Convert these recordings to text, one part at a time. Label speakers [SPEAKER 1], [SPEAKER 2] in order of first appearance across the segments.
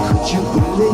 [SPEAKER 1] Could you believe?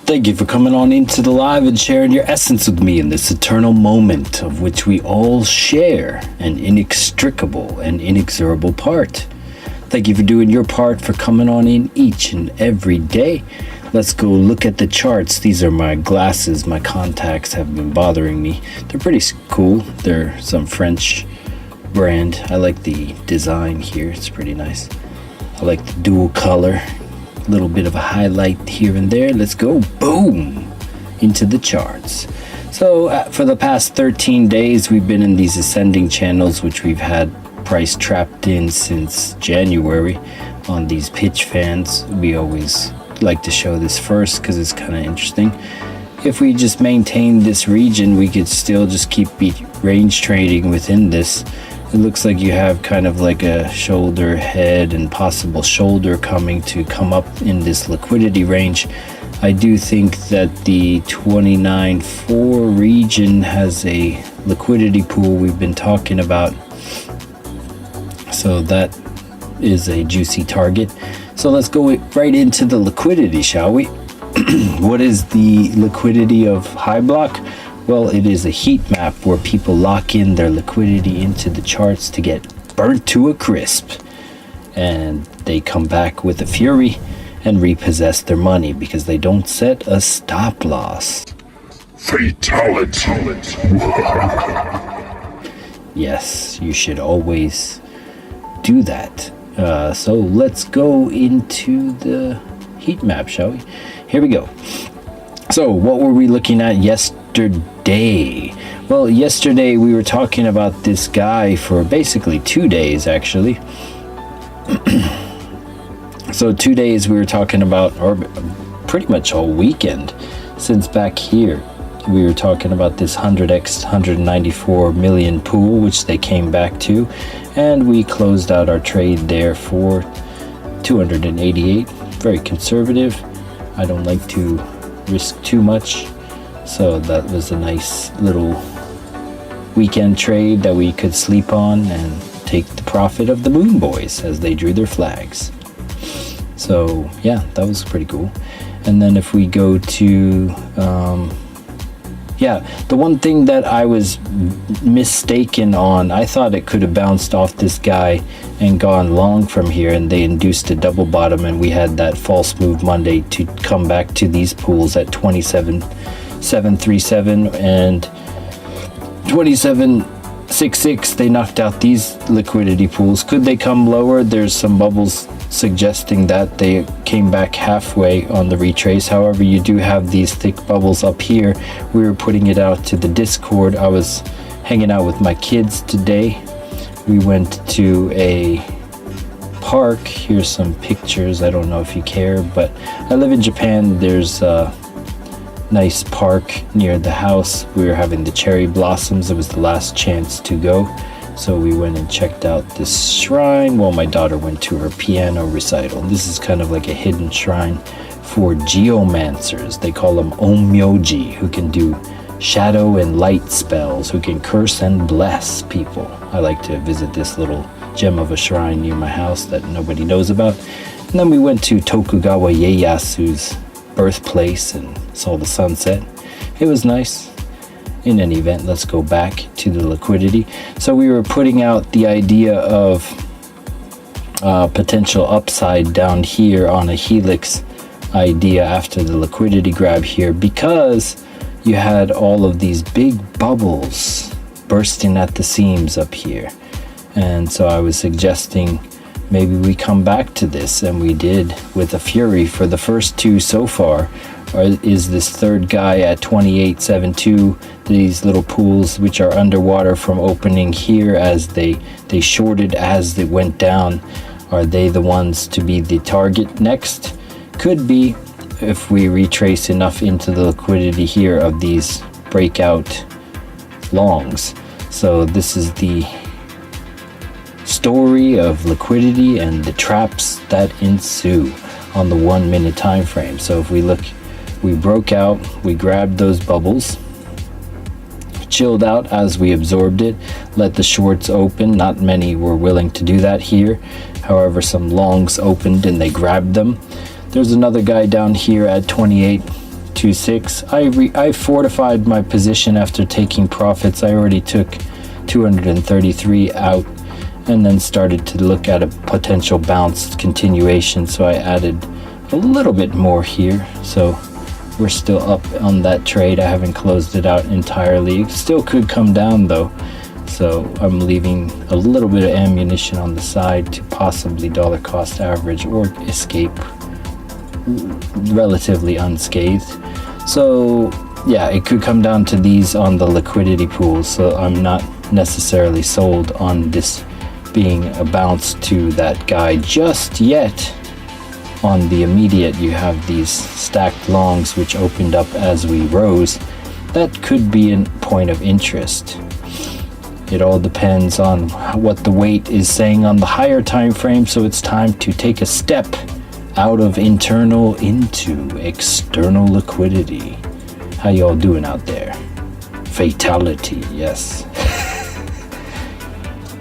[SPEAKER 1] Thank you for coming on into the live and sharing your essence with me in this eternal moment of which we all share an inextricable and inexorable part. Thank you for doing your part, for coming on in each and every day. Let's go look at the charts. These are my glasses. My contacts have been bothering me. They're pretty cool. They're some French brand. I like the design here. It's pretty nice. I like the dual color. Little bit of a highlight here and there. Let's go boom into the charts. So for the past 13 days we've been in these ascending channels, which we've had price trapped in since January on these pitch fans. We always like to show this first because it's kind of interesting. If we just maintain this region, we could still just keep range trading within this. It looks like you have kind of like a shoulder, head, and possible shoulder coming to come up in this liquidity range. I do think that the 29.4 region has a liquidity pool we've been talking about. So that is a juicy target. So let's go right into the liquidity, shall we? What is the liquidity of High Block? Well, it is a heat map where people lock in their liquidity into the charts to get burnt to a crisp. And they come back with a fury and repossess their money because they don't set a stop loss.
[SPEAKER 2] Fatality.
[SPEAKER 1] Yes, you should always do that. So let's go into the heat map, shall we? Here we go. So what were we looking at yesterday? Well, yesterday we were talking about this guy for basically 2 days, actually. So 2 days we were talking about, or pretty much all weekend, since back here, we were talking about this 100x 194 million pool, which they came back to, and we closed out our trade there for 288. Very conservative. I don't like to risk too much, so that was a nice little weekend trade that we could sleep on and take the profit of the Moon Boys as they drew their flags. So yeah, that was pretty cool. And then if we go to the one thing that I was mistaken on, I thought it could have bounced off this guy and gone long from here, and they induced a double bottom, and we had that false move Monday to come back to these pools at 27.737 and 27.66. They knocked out these liquidity pools. Could they come lower? There's some bubbles suggesting that they came back halfway on the retrace. However, you do have these thick bubbles up here. We were putting it out to the Discord. I was hanging out with my kids today. We went to a park. Here's some pictures. I don't know if you care, but I live in Japan. There's a nice park near the house. We were having the cherry blossoms. It was the last chance to go. So we went and checked out this shrine while my daughter went to her piano recital. This is kind of like a hidden shrine for geomancers. They call them onmyoji, who can do shadow and light spells, who can curse and bless people. I like to visit this little gem of a shrine near my house that nobody knows about. And then we went to Tokugawa Ieyasu's birthplace and saw the sunset. It was nice. In any event, let's go back to the liquidity. So we were putting out the idea of potential upside down here on a helix idea after the liquidity grab here, because you had all of these big bubbles bursting at the seams up here. And so I was suggesting maybe we come back to this, and we did with a fury for the first two so far. Is this third guy at 28.72, these little pools which are underwater from opening here as they shorted as they went down, are they the ones to be the target next? Could be, if we retrace enough into the liquidity here of these breakout longs. So this is the story of liquidity and the traps that ensue on the 1 minute time frame. So if we look, we broke out, we grabbed those bubbles, chilled out as we absorbed it, let the shorts open. Not many were willing to do that here. However, some longs opened and they grabbed them. There's another guy down here at 28.26. I fortified my position after taking profits. I already took 233 out and then started to look at a potential bounce continuation. So I added a little bit more here. So we're still up on that trade. I haven't closed it out entirely. It still could come down though. So I'm leaving a little bit of ammunition on the side to possibly dollar cost average or escape relatively unscathed. So yeah, it could come down to these on the liquidity pools. So I'm not necessarily sold on this being a bounce to that guy just yet. On the immediate, you have these stacked longs which opened up as we rose. That could be a point of interest. It all depends on what the weight is saying on the higher time frame. So it's time to take a step out of internal into external liquidity. How y'all doing out there? Fatality, yes.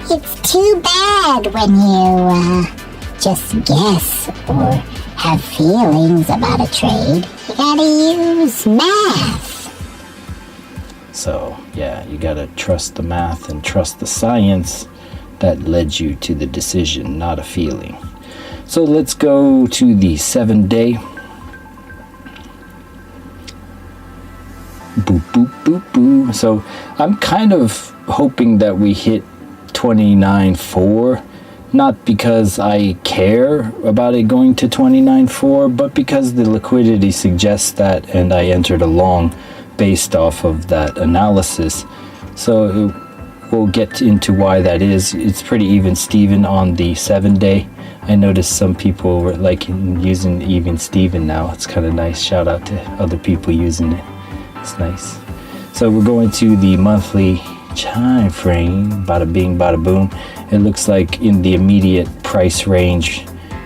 [SPEAKER 3] It's too bad when you just guess or have feelings about a trade. You gotta use math.
[SPEAKER 1] So yeah, you gotta trust the math and trust the science that led you to the decision, not a feeling. So let's go to the 7-day. Boop, boop, boop, boop. So I'm kind of hoping that we hit 29.4, not because I care about it going to 29.4, but because the liquidity suggests that, and I entered along based off of that analysis. So we'll get into why that is. It's pretty even Steven on the 7-day. I noticed some people were like using even Steven now. It's kind of nice. Shout out to other people using it. It's nice. So we're going to the monthly time frame. Bada bing, bada boom. It looks like in the immediate price range,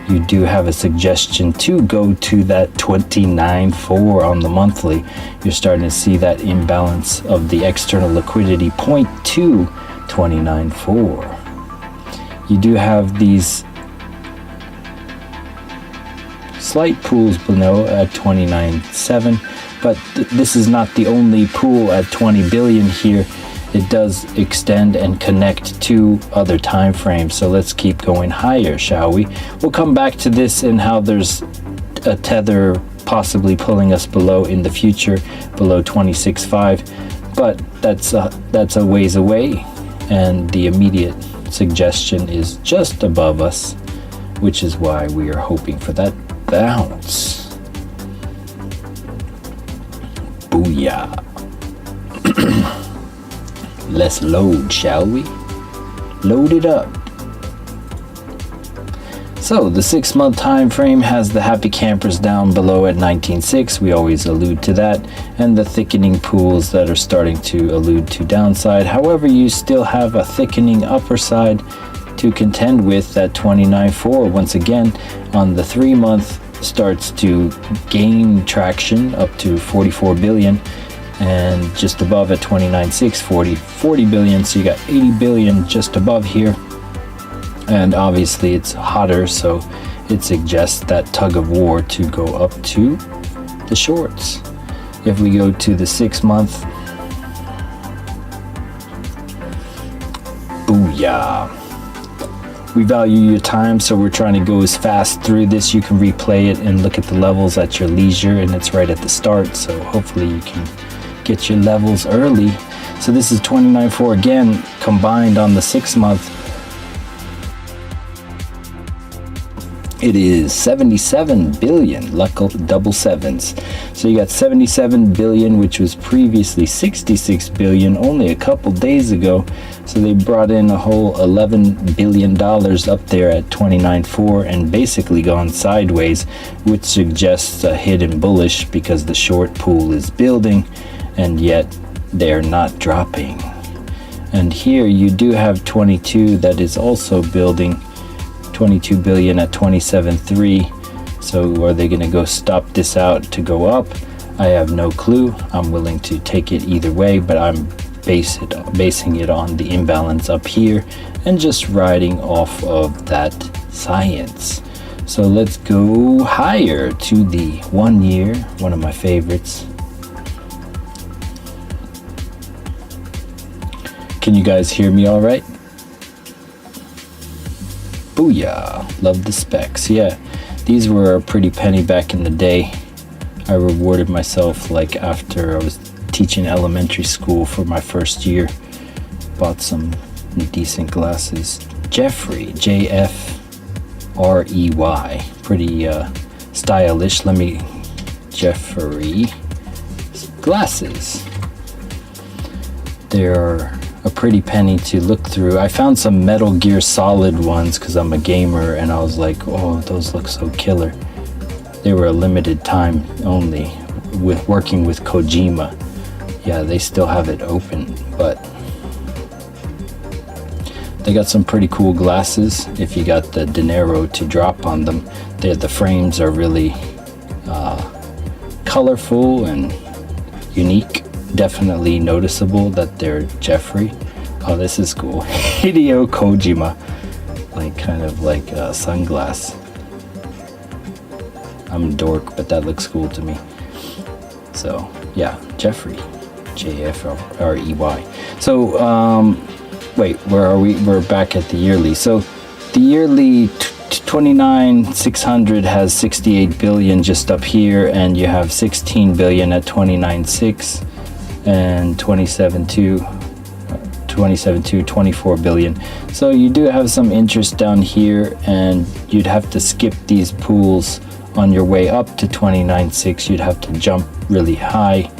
[SPEAKER 1] you do have a suggestion to go to that 29.4 on the monthly. You're starting to see that imbalance of the external liquidity point to 29.4. You do have these slight pools below at 29.7, but this is not the only pool at 20 billion here. It does extend and connect to other time frames. So let's keep going higher, shall we? We'll come back to this and how there's a tether possibly pulling us below in the future, below 26.5. But that's a ways away, and the immediate suggestion is just above us, which is why we are hoping for that bounce. Booyah. Let's load, shall we? Load it up. So the 6-month time frame has the happy campers down below at 19.6. We always allude to that, and the thickening pools that are starting to allude to downside. However, you still have a thickening upper side to contend with at 29.4. Once again, on the 3-month starts to gain traction up to 44 billion. And just above at 29.6, 40 billion. So you got 80 billion just above here. And obviously it's hotter, so it suggests that tug of war to go up to the shorts. If we go to the 6-month, booyah. We value your time, so we're trying to go as fast through this. You can replay it and look at the levels at your leisure, and it's right at the start, so hopefully you can get your levels early. So this is 29.4 again, combined on the 6-month. It is 77 billion, double sevens. So you got 77 billion, which was previously 66 billion only a couple days ago. So they brought in a whole $11 billion up there at 29.4 and basically gone sideways, which suggests a hidden bullish because the short pool is building and yet they're not dropping. And here you do have 22 that is also building. 22 billion at 27.3. So are they going to go stop this out to go up? I have no clue. I'm willing to take it either way, but I'm basing it on the imbalance up here and just riding off of that science. So let's go higher to the 1 year, one of my favorites. Can you guys hear me all right? Booyah. Love the specs. Yeah, these were a pretty penny back in the day. I rewarded myself like after I was teaching elementary school for my first year. Bought some decent glasses. Jeffrey, J-F-R-E-Y. Pretty stylish. Jeffrey glasses. They're a pretty penny to look through. I found some Metal Gear Solid ones because I'm a gamer, and I was like, oh, those look so killer. They were a limited time only with working with Kojima. Yeah, they still have it open, but they got some pretty cool glasses if you got the dinero to drop on them. The frames are really colorful and unique. Definitely noticeable that they're Jeffrey. Oh, this is cool. Hideo Kojima. Like kind of like a sunglass. I'm a dork, but that looks cool to me. So yeah, Jeffrey. J-F-R-E-Y. So wait, where are we? We're back at the yearly. So the yearly 29,600 has 68 billion just up here, and you have 16 billion at 29.6 and 27.2, 24 billion. So you do have some interest down here, and you'd have to skip these pools on your way up to 29.6. You'd have to jump really high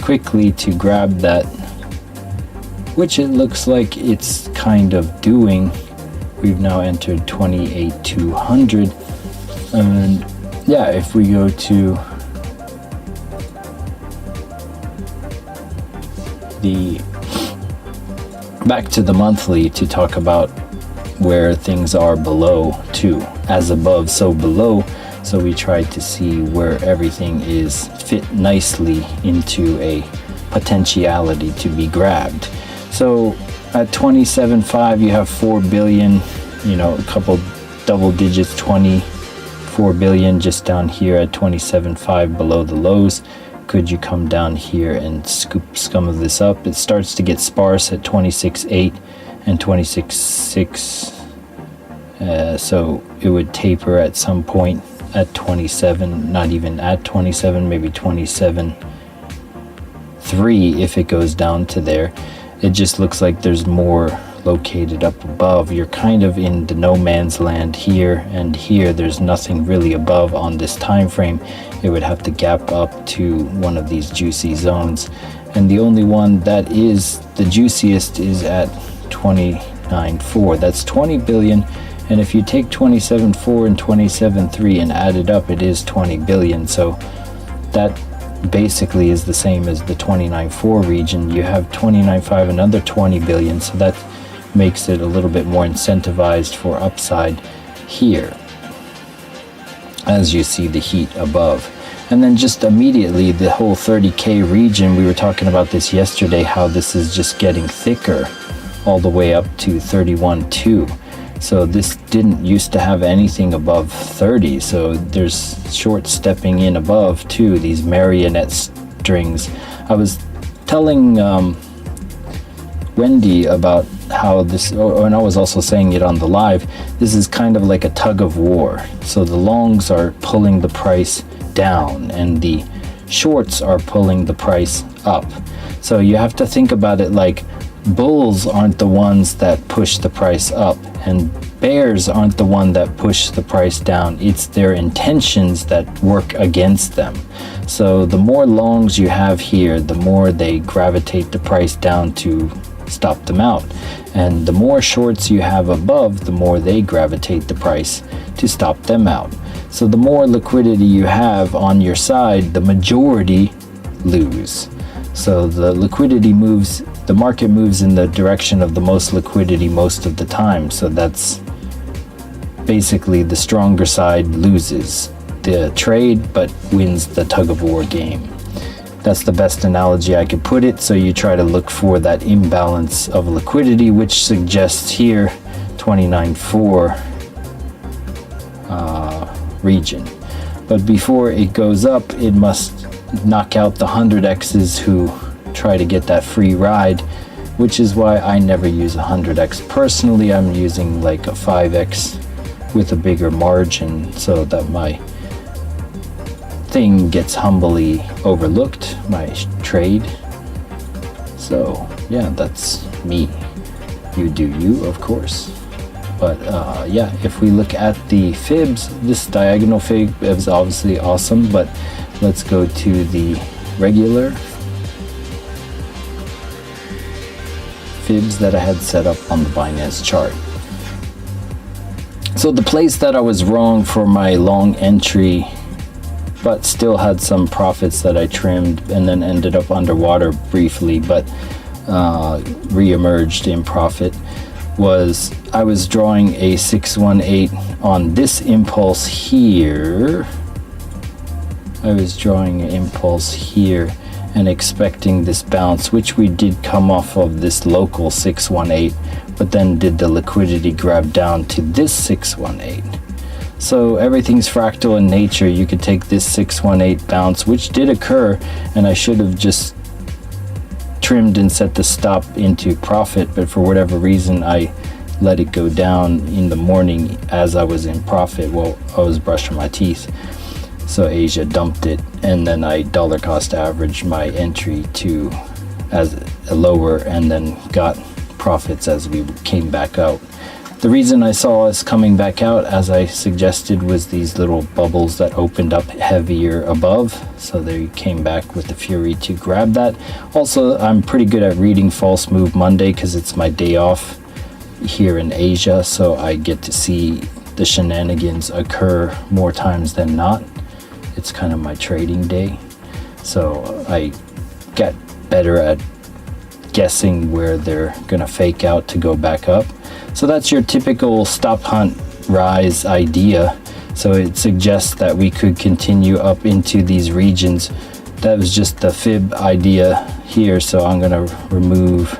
[SPEAKER 1] quickly to grab that, which it looks like it's kind of doing. We've now entered 28,200, and yeah, if we go to back to the monthly to talk about where things are below too, as above so below. So we tried to see where everything is fit nicely into a potentiality to be grabbed. So at 27.5 you have 4 billion, you know, a couple double digits, 24 billion just down here at 27.5 below the lows. Could you come down here and scoop some of this up? It starts to get sparse at 26.8 and 26.6, so it would taper at some point at 27, not even at 27, maybe 27.3 if it goes down to there. It just looks like there's more located up above. You're kind of in the no man's land here and here. There's nothing really above on this time frame. It would have to gap up to one of these juicy zones, and the only one that is the juiciest is at 29.4. That's 20 billion, and if you take 27.4 and 27.3 and add it up, it is 20 billion. So that basically is the same as the 29.4 region. You have 29.5, another 20 billion, so that makes it a little bit more incentivized for upside here, as you see the heat above. And then just immediately the whole 30k region, we were talking about this yesterday, how this is just getting thicker all the way up to 31.2. So this didn't used to have anything above 30, so there's short stepping in above too, these marionette strings. I was telling Wendy about how this, and I was also saying it on the live, this is kind of like a tug of war. So the longs are pulling the price down and the shorts are pulling the price up. So you have to think about it like bulls aren't the ones that push the price up, and bears aren't the one that push the price down. It's their intentions that work against them. So the more longs you have here, the more they gravitate the price down to stop them out, and the more shorts you have above, the more they gravitate the price to stop them out. So the more liquidity you have on your side, the majority lose. So the liquidity moves, the market moves in the direction of the most liquidity most of the time. So that's basically the stronger side loses the trade but wins the tug of war game. That's the best analogy I could put it. So you try to look for that imbalance of liquidity, which suggests here 29.4 region. But before it goes up, it must knock out the 100x's who try to get that free ride, which is why I never use 100x. Personally, I'm using like a 5x with a bigger margin so that my thing gets humbly overlooked, my trade. So yeah, that's me. You do you, of course. But yeah, if we look at the fibs, this diagonal fib is obviously awesome, but let's go to the regular fibs that I had set up on the Binance chart. So the place that I was wrong for my long entry, but still had some profits that I trimmed and then ended up underwater briefly, but re-emerged in profit, was I was drawing a 618 on this impulse here. I was drawing an impulse here and expecting this bounce, which we did come off of this local 618, but then did the liquidity grab down to this 618. So everything's fractal in nature. You could take this 618 bounce, which did occur, and I should have just trimmed and set the stop into profit, but for whatever reason I let it go down in the morning as I was in profit. Well, I was brushing my teeth, so Asia dumped it, and then I dollar cost averaged my entry to as a lower, and then got profits as we came back out. The reason I saw us coming back out, as I suggested, was these little bubbles that opened up heavier above, so they came back with the fury to grab that. Also, I'm pretty good at reading false move Monday because it's my day off here in Asia, so I get to see the shenanigans occur more times than not. It's kind of my trading day, so I get better at guessing where they're gonna fake out to go back up. So that's your typical stop hunt rise idea. So it suggests that we could continue up into these regions. That was just the fib idea here, so I'm gonna remove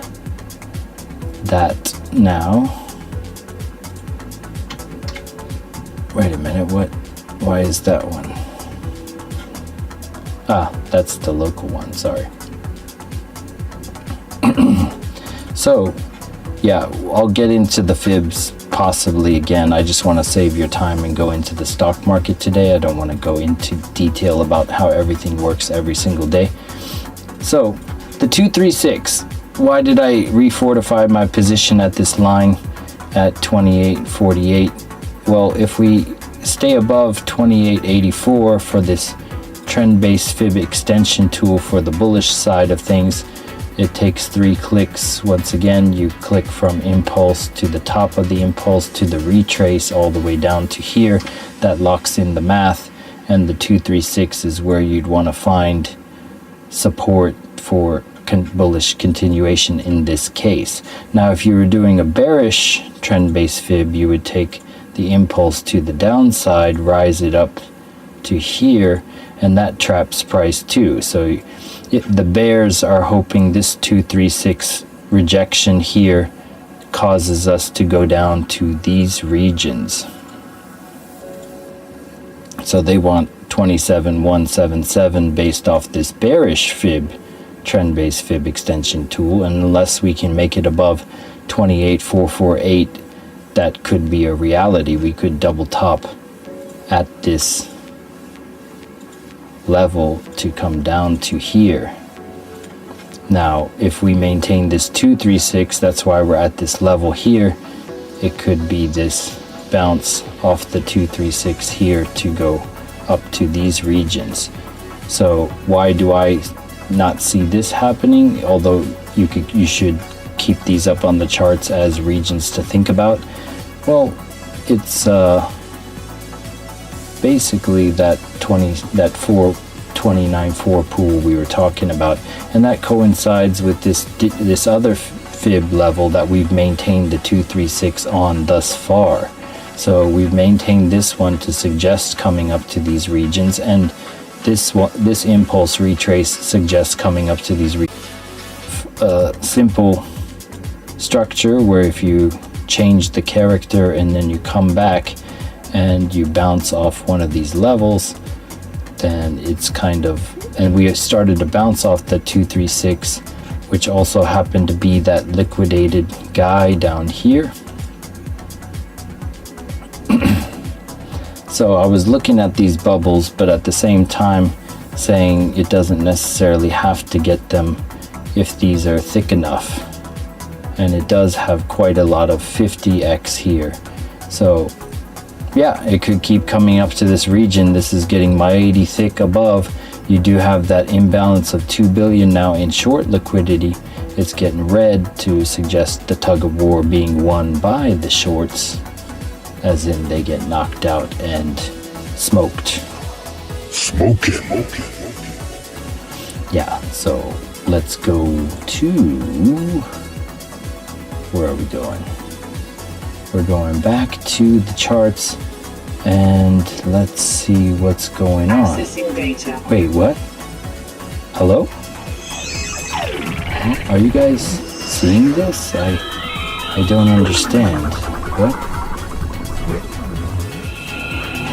[SPEAKER 1] that now. Wait a minute, why is that one? Ah, that's the local one, sorry. So yeah, I'll get into the fibs possibly again. I just want to save your time and go into the stock market today. I don't want to go into detail about how everything works every single day. So the 236, why did I refortify my position at this line at 28.48? Well, if we stay above 28.84 for this trend-based fib extension tool for the bullish side of things, it takes 3 clicks. Once again, you click from impulse to the top of the impulse to the retrace all the way down to here. That locks in the math, and the 236 is where you'd want to find support for bullish continuation in this case. Now, if you were doing a bearish trend-based fib, you would take the impulse to the downside, rise it up to here, and that traps price too. So the bears are hoping this 236 rejection here causes us to go down to these regions. So they want 27,177 based off this bearish fib, trend-based fib extension tool, and unless we can make it above 28,448, that could be a reality. We could double top at this level to come down to here. Now, if we maintain this 236, that's why we're at this level here. It could be this bounce off the 236 here to go up to these regions. So why do I not see this happening? Although you should keep these up on the charts as regions to think about. Well, it's basically that 429.4 pool we were talking about, and that coincides with this other fib level that we've maintained the 236 on thus far. So we've maintained this one to suggest coming up to these regions, and this impulse retrace suggests coming up to these regions. Simple structure where if you change the character and then you come back and you bounce off one of these levels, then it's kind of, and we started to bounce off the 236, which also happened to be that liquidated guy down here. So I was looking at these bubbles, but at the same time saying it doesn't necessarily have to get them if these are thick enough. And it does have quite a lot of 50x here. So yeah, it could keep coming up to this region. This is getting mighty thick above. You do have that imbalance of 2 billion now in short liquidity. It's getting red to suggest the tug of war being won by the shorts, as in they get knocked out and smoked.
[SPEAKER 2] Smoking.
[SPEAKER 1] Yeah, so let's go to, where are we going? We're going back to the charts and let's see what's going on. Wait, what? Hello? Are you guys seeing this? I don't understand. What?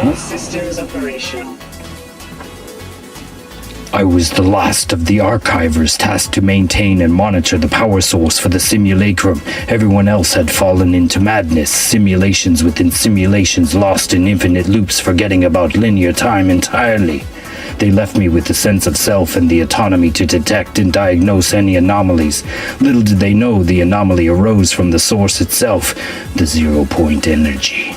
[SPEAKER 4] All systems operational.
[SPEAKER 1] I was the last of the archivers tasked to maintain and monitor the power source for the simulacrum. Everyone else had fallen into madness, simulations within simulations, lost in infinite loops, forgetting about linear time entirely. They left me with the sense of self and the autonomy to detect and diagnose any anomalies. Little did they know the anomaly arose from the source itself, the zero-point energy.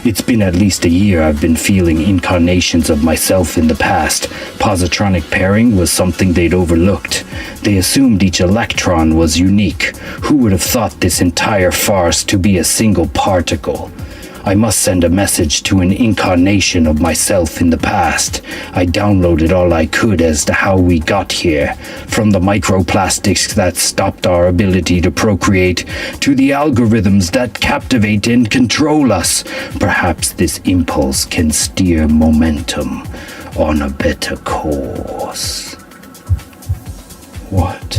[SPEAKER 1] It's been at least a year I've been feeling incarnations of myself in the past. Positronic pairing was something they'd overlooked. They assumed each electron was unique. Who would have thought this entire farce to be a single particle? I must send a message to an incarnation of myself in the past. I downloaded all I could as to how we got here, from the microplastics that stopped our ability to procreate, to the algorithms that captivate and control us. Perhaps this impulse can steer momentum on a better course. What?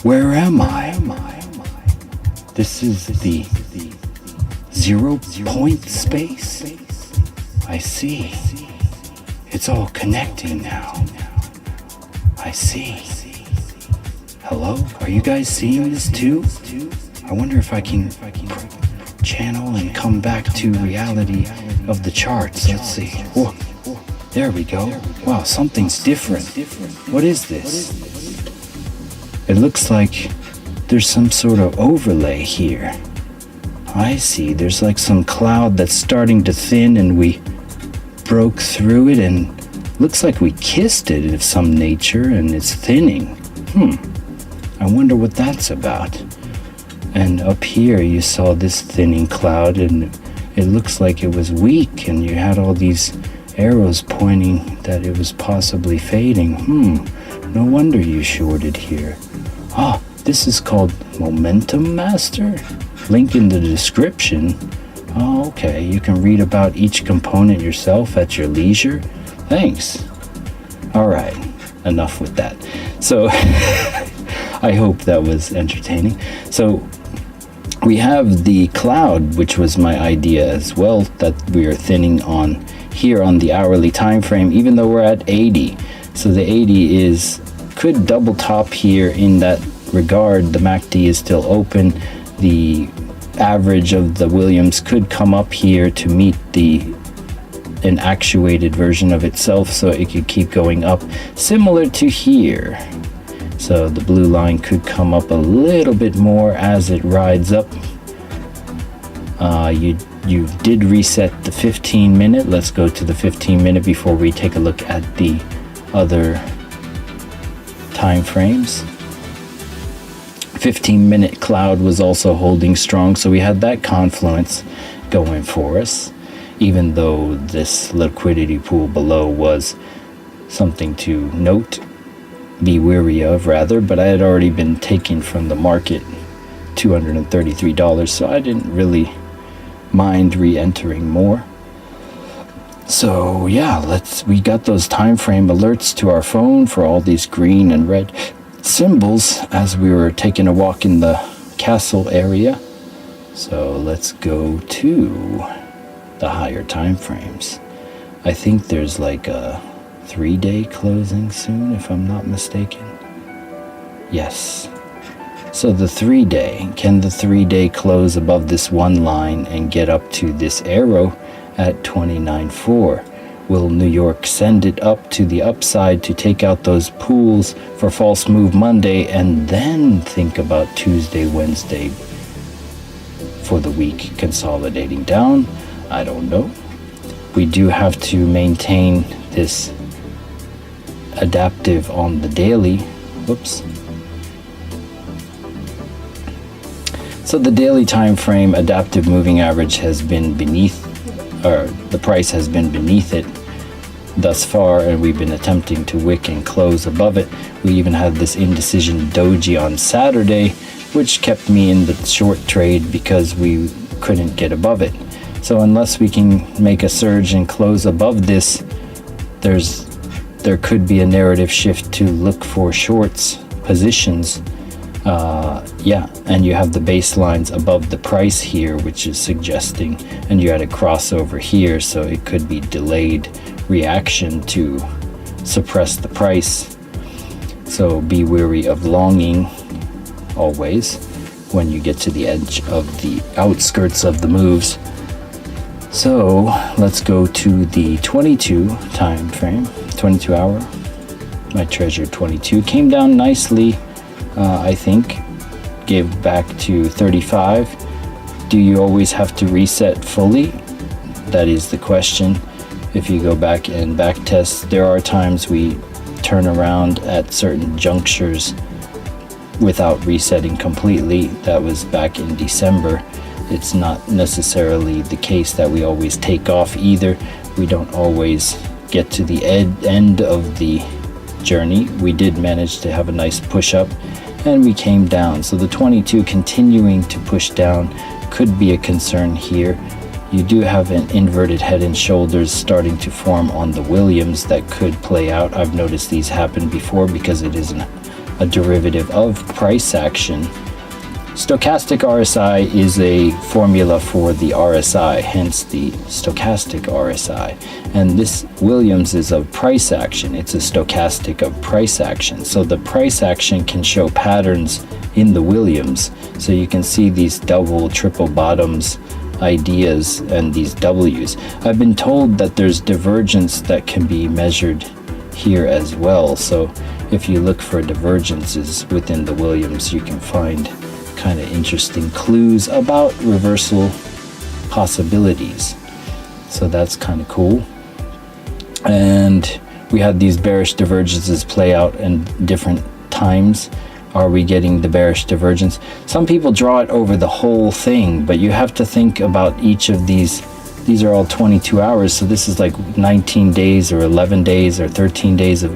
[SPEAKER 1] Where am I? This is the zero-point space? I see. It's all connecting now. I see. Hello? Are you guys seeing this too? I wonder if I can channel and come back to reality of the charts. Let's see. Whoa. There we go. Wow, something's different. What is this? It looks like there's some sort of overlay here. I see, there's like some cloud that's starting to thin and we broke through it and looks like we kissed it of some nature and it's thinning. I wonder what that's about. And up here you saw this thinning cloud and it looks like it was weak and you had all these arrows pointing that it was possibly fading. No wonder you shorted here. Ah, this is called Momentum Master? Link in the description. Oh, okay. You can read about each component yourself at your leisure. Thanks. All right. Enough with that. So, I hope that was entertaining. So, we have the cloud, which was my idea as well, that we are thinning on here on the hourly time frame, even though we're at 80. So the 80 could double top here in that regard. The MACD is still open. The average of the Williams could come up here to meet an actuated version of itself, so it could keep going up similar to here. So the blue line could come up a little bit more as it rides up. You did reset the 15-minute. Let's go to the 15-minute before we take a look at the other time frames. 15-minute cloud was also holding strong, so we had that confluence going for us, even though this liquidity pool below was something to note, be wary of rather, but I had already been taken from the market $233, so I didn't really mind re-entering more. So yeah, we got those time frame alerts to our phone for all these green and red symbols as we were taking a walk in the castle area. So let's go to the higher time frames. I think there's like a 3-day closing soon, if I'm not mistaken. Yes. So the 3-day, can the 3-day close above this one line and get up to this arrow at 29.4? Will New York send it up to the upside to take out those pools for false move Monday and then think about Tuesday, Wednesday for the week consolidating down? I don't know. We do have to maintain this adaptive on the daily. Whoops. So the daily time frame adaptive moving average has been beneath, or the price has been beneath it thus far, and we've been attempting to wick and close above it. We even had this indecision doji on Saturday, which kept me in the short trade because we couldn't get above it. So unless we can make a surge and close above this, there could be a narrative shift to look for shorts positions. And you have the baselines above the price here, which is suggesting, and you had a crossover here, so it could be delayed reaction to suppress the price. So be wary of longing always when you get to the edge of the outskirts of the moves. So let's go to the 22 time frame, 22 hour. My treasure 22 came down nicely, I think, gave back to 35. Do you always have to reset fully? That is the question. If you go back and back test, there are times we turn around at certain junctures without resetting completely. That was back in December. It's not necessarily the case that we always take off either. We don't always get to the end of the journey. We did manage to have a nice push up and we came down. So the 22 continuing to push down could be a concern here. You do have an inverted head and shoulders starting to form on the Williams that could play out. I've noticed these happen before because it is a derivative of price action. Stochastic RSI is a formula for the RSI, hence the stochastic RSI. And this Williams is of price action. It's a stochastic of price action. So the price action can show patterns in the Williams. So you can see these double, triple bottoms ideas and these W's. I've been told that there's divergence that can be measured here as well. So if you look for divergences within the Williams, you can find kind of interesting clues about reversal possibilities. So that's kind of cool. And we had these bearish divergences play out in different times. Are we getting the bearish divergence? Some people draw it over the whole thing, but you have to think about each of these. These are all 22 hours, so this is like 19 days or 11 days or 13 days of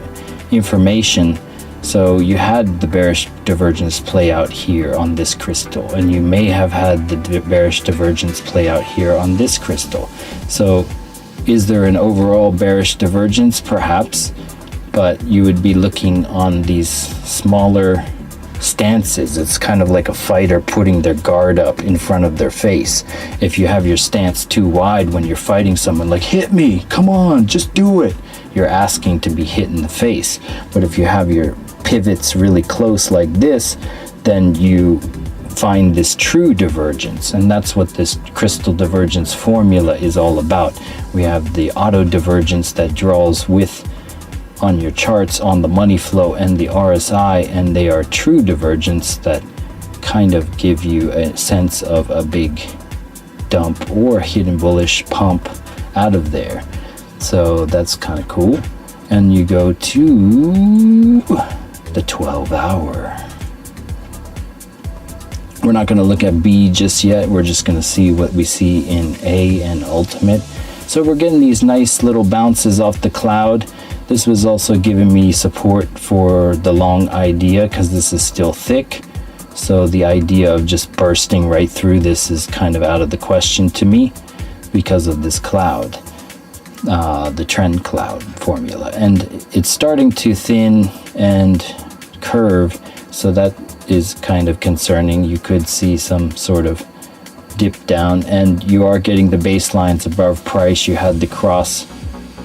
[SPEAKER 1] information. So you had the bearish divergence play out here on this crystal, and you may have had the bearish divergence play out here on this crystal. So is there an overall bearish divergence? Perhaps, but you would be looking on these smaller stances. It's kind of like a fighter putting their guard up in front of their face. If you have your stance too wide when you're fighting someone, like, hit me, come on, just do it, you're asking to be hit in the face. But if you have your pivots really close like this, then you find this true divergence, and that's what this crystal divergence formula is all about. We have the auto divergence that draws with on your charts on the money flow and the RSI, and they are true divergence that kind of give you a sense of a big dump or hidden bullish pump out of there. So that's kind of cool. And you go to the 12 hour. We're not going to look at B just yet. We're just going to see what we see in A and ultimate. So we're getting these nice little bounces off the cloud. This was also giving me support for the long idea because this is still thick. So the idea of just bursting right through this is kind of out of the question to me because of this cloud, the trend cloud formula. And it's starting to thin and curve, so that is kind of concerning. You could see some sort of dip down, and you are getting the baselines above price. You had the cross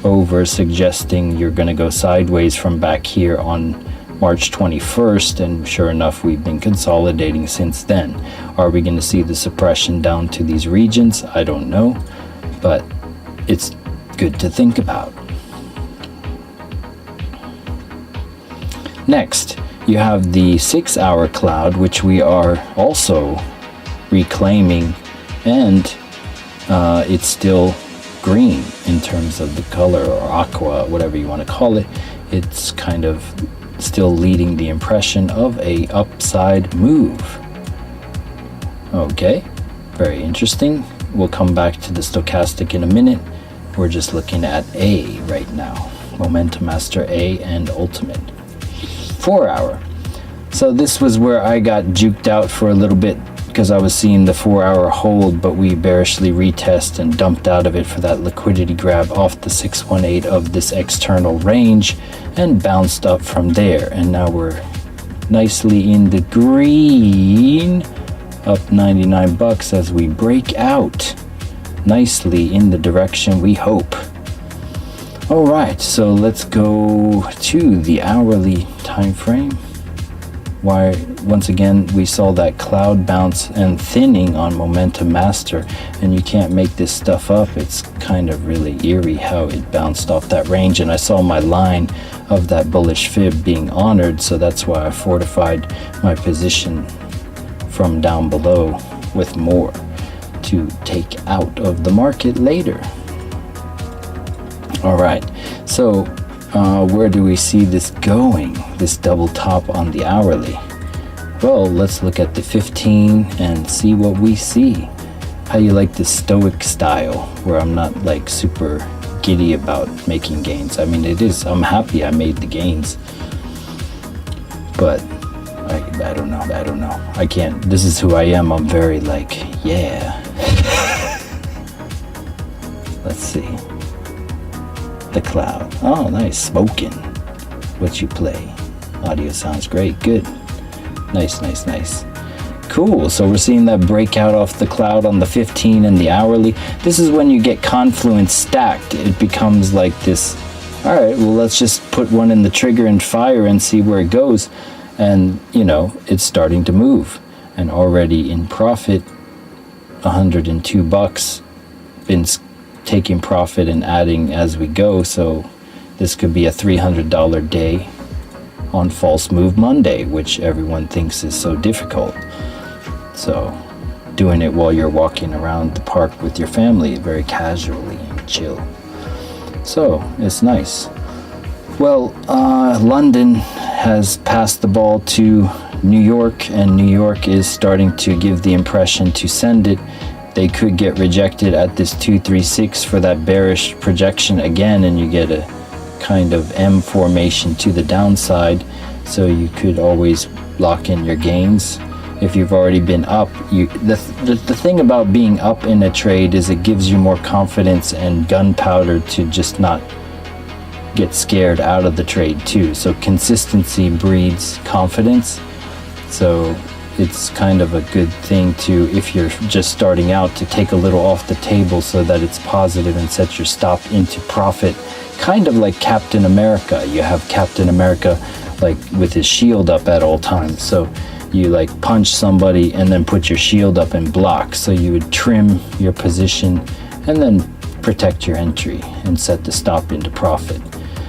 [SPEAKER 1] over suggesting you're going to go sideways from back here on March 21st, and sure enough, we've been consolidating since then. Are we going to see the suppression down to these regions? I don't know, but it's good to think about. Next, you have the 6 hour cloud, which we are also reclaiming, and it's still green in terms of the color, or aqua, whatever you want to call it. It's kind of still leading the impression of a upside move. Okay, very interesting. We'll come back to the stochastic in a minute. We're just looking at A right now. Momentum Master A and Ultimate. 4 hour. So this was where I got juked out for a little bit because I was seeing the 4 hour hold, but we bearishly retest and dumped out of it for that liquidity grab off the 618 of this external range and bounced up from there. And now we're nicely in the green, up 99 bucks as we break out nicely in the direction we hope. All right, so let's go to the hourly time frame. Why, once again, we saw that cloud bounce and thinning on Momentum Master, and you can't make this stuff up. It's kind of really eerie how it bounced off that range, and I saw my line of that bullish fib being honored, so that's why I fortified my position from down below with more to take out of the market later. All right, so where do we see this going, this double top on the hourly? Well, let's look at the 15 and see what we see. How you like the stoic style where I'm not like super giddy about making gains? I mean, it is, I'm happy I made the gains, but I don't know. I can't, this is who I am. I'm very like, yeah. Let's see. The cloud. Oh, nice. Smoking. What you play. Audio sounds great. Good. Nice. Cool. So we're seeing that breakout off the cloud on the 15 and the hourly. This is when you get confluence stacked. It becomes like this. All right, well, let's just put one in the trigger and fire and see where it goes. And, you know, it's starting to move. And already in profit, $102. Been taking profit and adding as we go, so this could be a $300 day on False Move Monday, which everyone thinks is so difficult. So doing it while you're walking around the park with your family very casually and chill. So it's nice. Well, London has passed the ball to New York, and New York is starting to give the impression to send it. They could get rejected at this 236 for that bearish projection again, and you get a kind of M formation to the downside, so you could always lock in your gains. If you've already been up, the thing about being up in a trade is it gives you more confidence and gunpowder to just not get scared out of the trade too. So consistency breeds confidence. So it's kind of a good thing to, if you're just starting out, to take a little off the table so that it's positive and set your stop into profit. Kind of like Captain America. You have Captain America like with his shield up at all times. So you like punch somebody and then put your shield up and block. So you would trim your position and then protect your entry and set the stop into profit.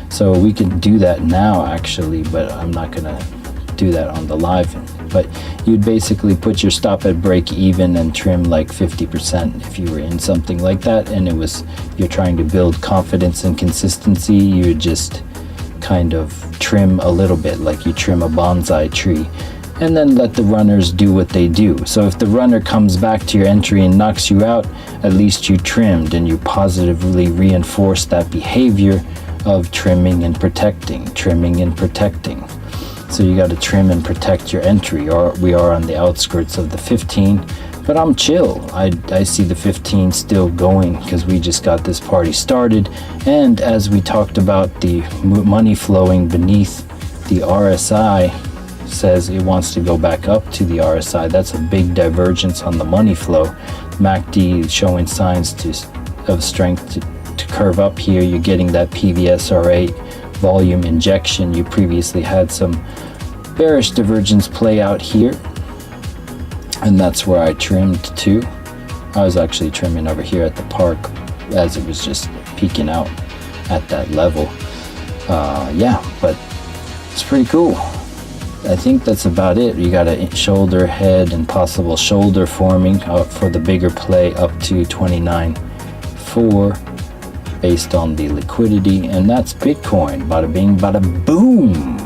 [SPEAKER 1] So we can do that now actually, but I'm not gonna do that on the live. But you'd basically put your stop at break even and trim like 50% if you were in something like that, and it was, you're trying to build confidence and consistency, you would just kind of trim a little bit like you trim a bonsai tree, and then let the runners do what they do. So if the runner comes back to your entry and knocks you out, at least you trimmed and you positively reinforce that behavior of trimming and protecting. So you got to trim and protect your entry, or we are on the outskirts of the 15, but I'm chill. I see the 15 still going because we just got this party started. And as we talked about, the money flowing beneath the RSI says it wants to go back up to the RSI. That's a big divergence on the money flow. MACD showing signs of strength to curve up here. You're getting that PVSRA volume injection. You previously had some bearish divergence play out here, and that's where I trimmed to. I was actually trimming over here at the park as it was just peeking out at that level. Yeah, but it's pretty cool. I think that's about it. You got a shoulder, head, and possible shoulder forming for the bigger play up to 29.4 based on the liquidity, and that's Bitcoin. Bada bing, bada boom.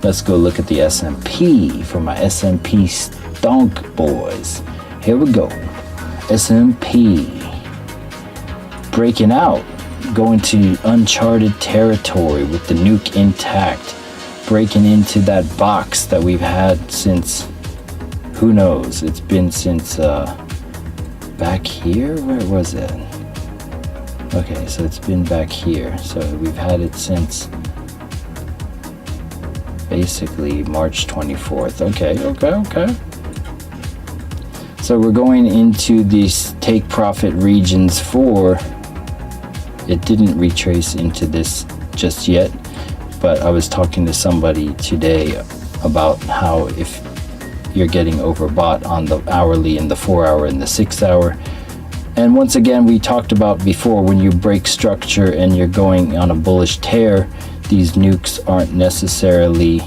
[SPEAKER 1] Let's go look at the S&P for my S&P stonk boys. Here we go. S&P breaking out, going to uncharted territory with the nuke intact, breaking into that box that we've had since, who knows, it's been since back here. Where was it? Okay, so it's been back here. So we've had it since basically March 24th. Okay. So we're going into these take profit regions for it didn't retrace into this just yet, but I was talking to somebody today about how if you're getting overbought on the hourly and the 4 hour and the 6 hour. And once again, we talked about before, when you break structure and you're going on a bullish tear, these nukes aren't necessarily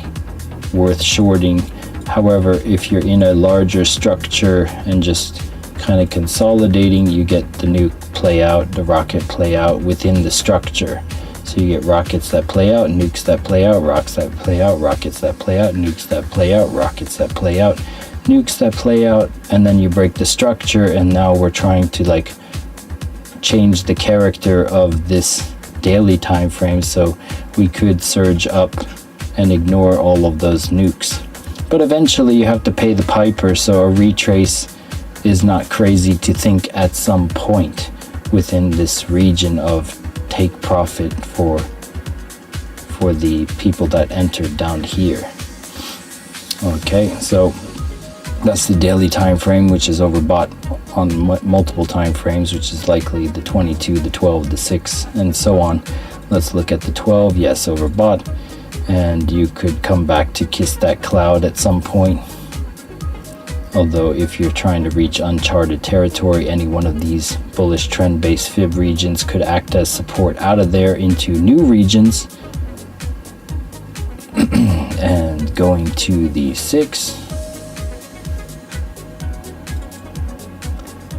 [SPEAKER 1] worth shorting. However, if you're in a larger structure and just kind of consolidating, you get the nuke play out, the rocket play out within the structure. So you get rockets that play out, nukes that play out, rocks that play out, rockets that play out, nukes that play out, rockets that play out, nukes that play out, and then you break the structure, and now we're trying to like change the character of this daily time frame so we could surge up and ignore all of those nukes. But eventually you have to pay the piper, so a retrace is not crazy to think at some point within this region of take profit for the people that entered down here. Okay, so that's the daily time frame, which is overbought on multiple time frames, which is likely the 22, the 12, the 6, and so on. Let's look at the 12. Yes, overbought, and you could come back to kiss that cloud at some point. Although if you're trying to reach uncharted territory, any one of these bullish trend-based fib regions could act as support out of there into new regions. And going to the 6,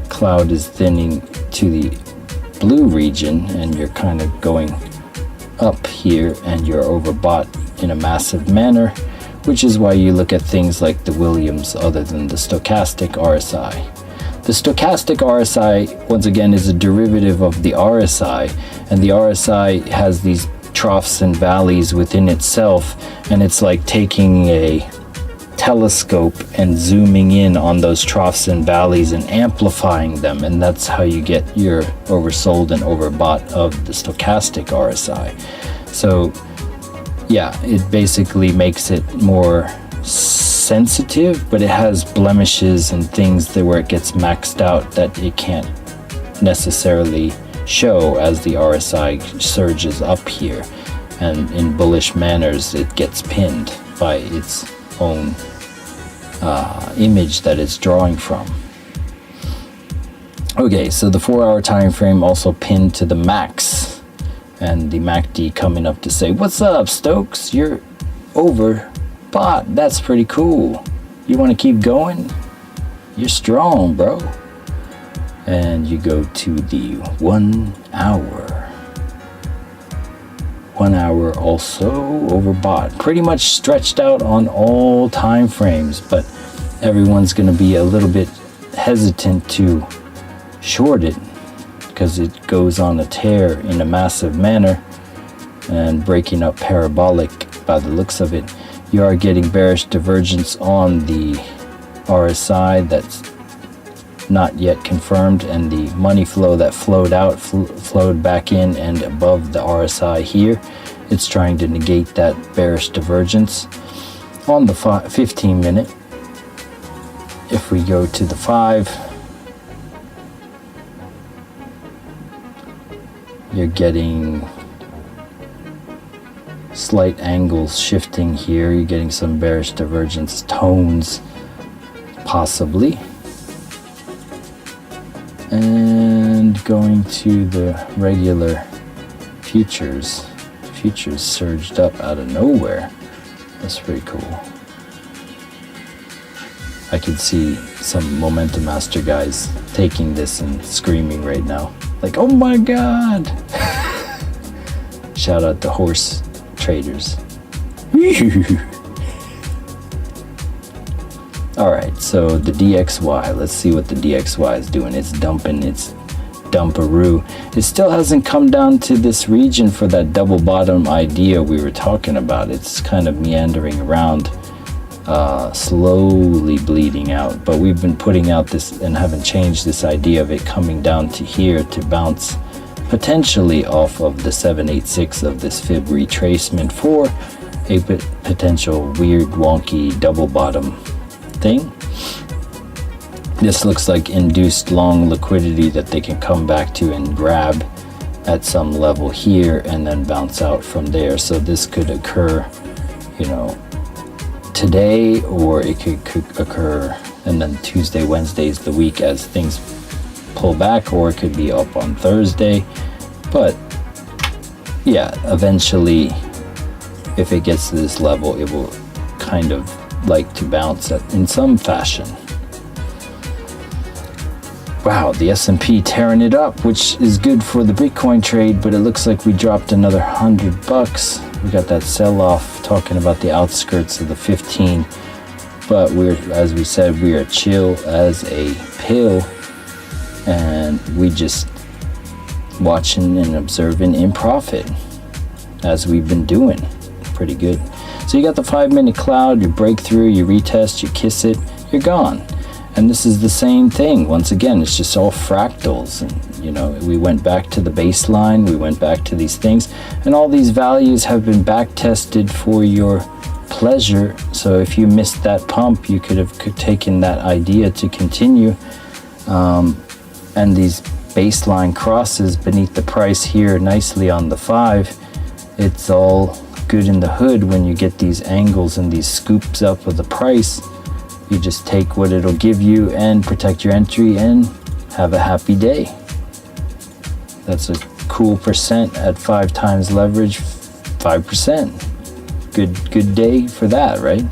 [SPEAKER 1] cloud is thinning to the blue region, and you're kind of going up here, and you're overbought in a massive manner, which is why you look at things like the Williams other than the stochastic RSI. The stochastic RSI, once again, is a derivative of the RSI, and the RSI has these troughs and valleys within itself, and it's like taking a telescope and zooming in on those troughs and valleys and amplifying them, and that's how you get your oversold and overbought of the stochastic RSI. So yeah, it basically makes it more sensitive, but it has blemishes and things that where it gets maxed out that it can't necessarily show as the RSI surges up here, and in bullish manners it gets pinned by its own image that it's drawing from. Okay, so the 4 hour time frame also pinned to the max, and the MACD coming up to say, what's up, Stokes? You're overbought. That's pretty cool. You want to keep going? You're strong, bro. And you go to the 1 hour. 1 hour also overbought. Pretty much stretched out on all time frames, but everyone's going to be a little bit hesitant to short it because it goes on a tear in a massive manner and breaking up parabolic by the looks of it. You are getting bearish divergence on the RSI that's not yet confirmed, and the money flow that flowed out flowed back in and above the RSI here. It's trying to negate that bearish divergence. On the 15 minute, if we go to the 5, you're getting slight angles shifting here. You're getting some bearish divergence tones, possibly. And going to the regular futures. Futures surged up out of nowhere. That's pretty cool. I could see some Momentum Master guys taking this and screaming right now. Like, oh my god! Shout out to horse traders. Alright, so the DXY, let's see what the DXY is doing. It's dumping its dumperoo. It still hasn't come down to this region for that double bottom idea we were talking about. It's kind of meandering around, slowly bleeding out, but we've been putting out this and haven't changed this idea of it coming down to here to bounce potentially off of the 786 of this fib retracement for a potential weird wonky double bottom thing. This looks like induced long liquidity that they can come back to and grab at some level here and then bounce out from there. So this could occur, you know, today, or it could occur, and then Tuesday, Wednesday is the week as things pull back, or it could be up on Thursday. But yeah, eventually, if it gets to this level, it will kind of like to bounce in some fashion. Wow, the S&P tearing it up, which is good for the Bitcoin trade, but it looks like we dropped another $100. We got that sell-off talking about the outskirts of the 15, but as we said, we are chill as a pill, and we just watching and observing in profit, as we've been doing. Pretty good. So you got the 5-minute cloud, you break through, you retest, you kiss it, you're gone. And this is the same thing. Once again, it's just all fractals. And, you know, we went back to the baseline, we went back to these things, and all these values have been back tested for your pleasure. So if you missed that pump, you could have taken that idea to continue. And these baseline crosses beneath the price here nicely on the 5, it's all good in the hood when you get these angles and these scoops up of the price. You just take what it'll give you and protect your entry and have a happy day. That's a cool percent at 5 times leverage, 5%. Good day for that, right?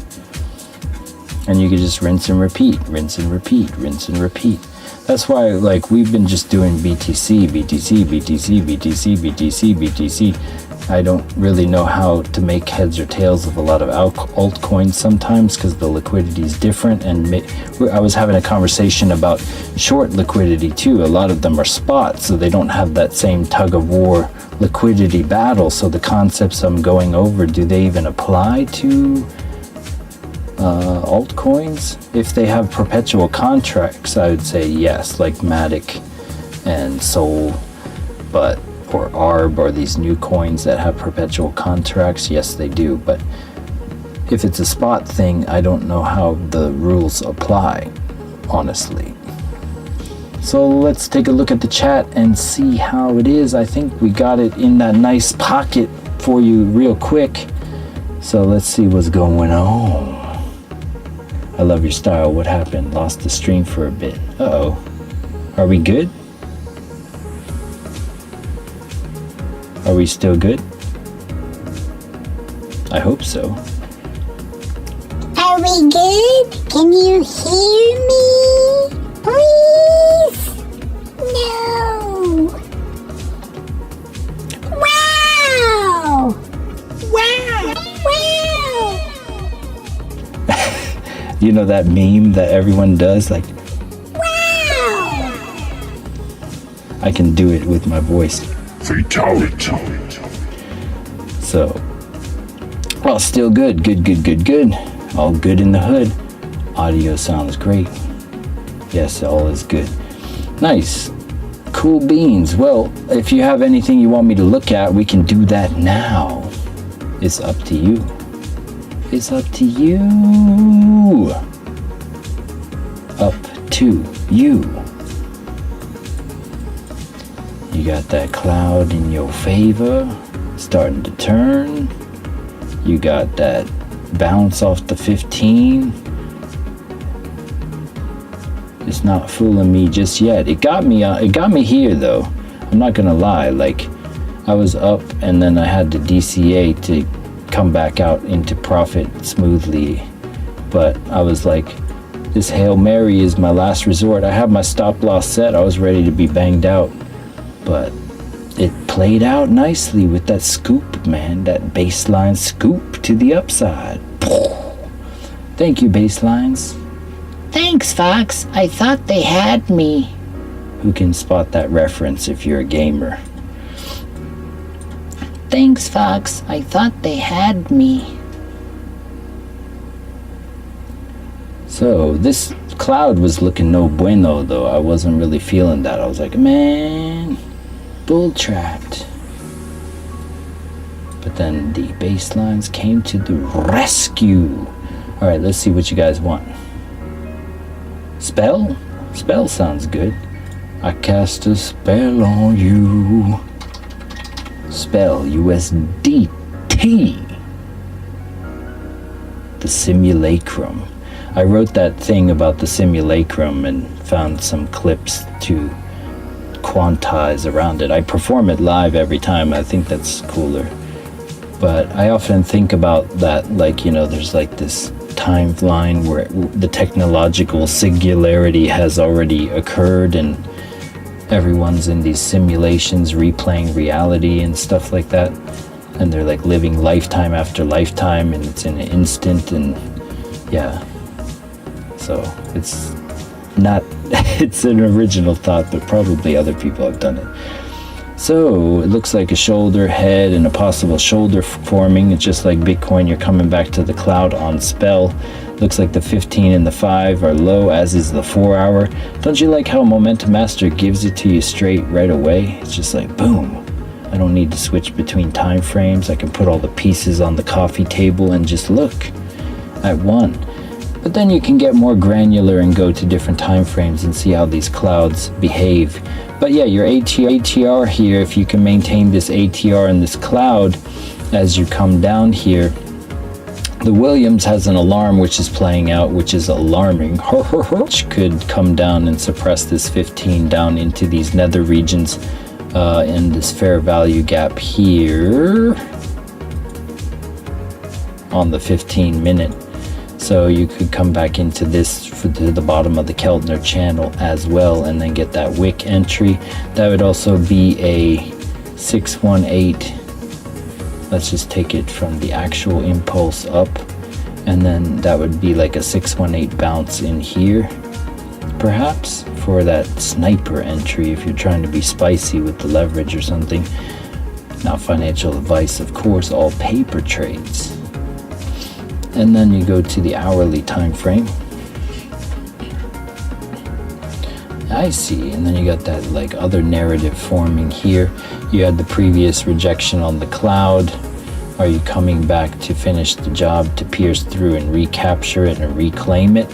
[SPEAKER 1] And you can just rinse and repeat, rinse and repeat, rinse and repeat. That's why, like, we've been just doing BTC, BTC, BTC, BTC, BTC, BTC. I don't really know how to make heads or tails of a lot of altcoins sometimes because the liquidity is different. And I was having a conversation about short liquidity too. A lot of them are spots, so they don't have that same tug of war liquidity battle. So the concepts I'm going over, do they even apply to altcoins? If they have perpetual contracts, I would say yes, like Matic and Sol, or ARB, or these new coins that have perpetual contracts, yes they do. But if it's a spot thing, I don't know how the rules apply, honestly. So let's take a look at the chat and see how it is. I think we got it in that nice pocket for you real quick. So let's see what's going on. I love your style. What happened? Lost the stream for a bit. Uh-oh. Are we good? Are we still good? I hope so.
[SPEAKER 3] Are we good? Can you hear me? Please? No. Wow! Wow! Wow!
[SPEAKER 1] You know that meme that everyone does? Like,
[SPEAKER 3] Wow!
[SPEAKER 1] I can do it with my voice.
[SPEAKER 2] Fatality.
[SPEAKER 1] So, well, still good. Good. All good in the hood. Audio sounds great. Yes, all is good. Nice. Cool beans. Well, if you have anything you want me to look at, we can do that now. It's up to you. It's up to you. Up to you. You got that cloud in your favor, starting to turn. You got that bounce off the 15. It's not fooling me just yet. It got me here though. I'm not gonna lie. Like, I was up and then I had to DCA to come back out into profit smoothly. But I was like, this Hail Mary is my last resort. I have my stop loss set. I was ready to be banged out. But it played out nicely with that scoop, man. That baseline scoop to the upside. Thank you, baselines.
[SPEAKER 3] Thanks, Fox. I thought they had me.
[SPEAKER 1] Who can spot that reference if you're a gamer?
[SPEAKER 3] Thanks, Fox. I thought they had me.
[SPEAKER 1] So this cloud was looking no bueno, though. I wasn't really feeling that. I was like, man, bull trapped. But then the baselines came to the rescue. All right, let's see what you guys want. Spell? Spell sounds good. I cast a spell on you. spell USDT. The simulacrum. I wrote that thing about the simulacrum and found some clips to quantize around it. I perform it live every time. I think that's cooler. But I often think about that, like, there's like this timeline where the technological singularity has already occurred and everyone's in these simulations replaying reality and stuff like that, and they're like living lifetime after lifetime and it's in an instant. And yeah, so it's not it's an original thought, but probably other people have done it. So it looks like a shoulder, head, and a possible shoulder forming. It's just like Bitcoin, you're coming back to the cloud on spell. Looks like the 15 and the 5 are low, as is the 4 hour. Don't you like how Momentum Master gives it to you straight right away? It's just like boom. I don't need to switch between time frames. I can put all the pieces on the coffee table and just look at one. But then you can get more granular and go to different time frames and see how these clouds behave. But yeah, your ATR here, if you can maintain this ATR in this cloud as you come down here. The Williams has an alarm which is playing out, which is alarming, which could come down and suppress this 15 down into these nether regions in this fair value gap here on the 15 minute. So you could come back into this to the bottom of the Keltner channel as well and then get that wick entry. That would also be a 618. Let's just take it from the actual impulse up, and then that would be like a 618 bounce in here, perhaps, for that sniper entry if you're trying to be spicy with the leverage or something. Not financial advice, of course, all paper trades. And then you go to the hourly time frame. I see. And then you got that like other narrative forming here. You had the previous rejection on the cloud. Are you coming back to finish the job, to pierce through and recapture it and reclaim it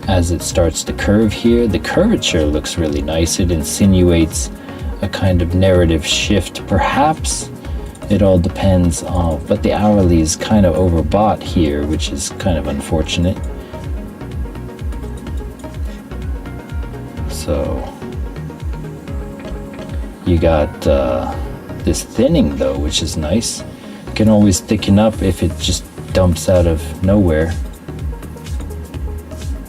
[SPEAKER 1] as it starts to curve here? The curvature looks really nice. It insinuates a kind of narrative shift, perhaps. It all depends on, but the hourly is kind of overbought here, which is kind of unfortunate. So you got this thinning though, which is nice. Can always thicken up if it just dumps out of nowhere.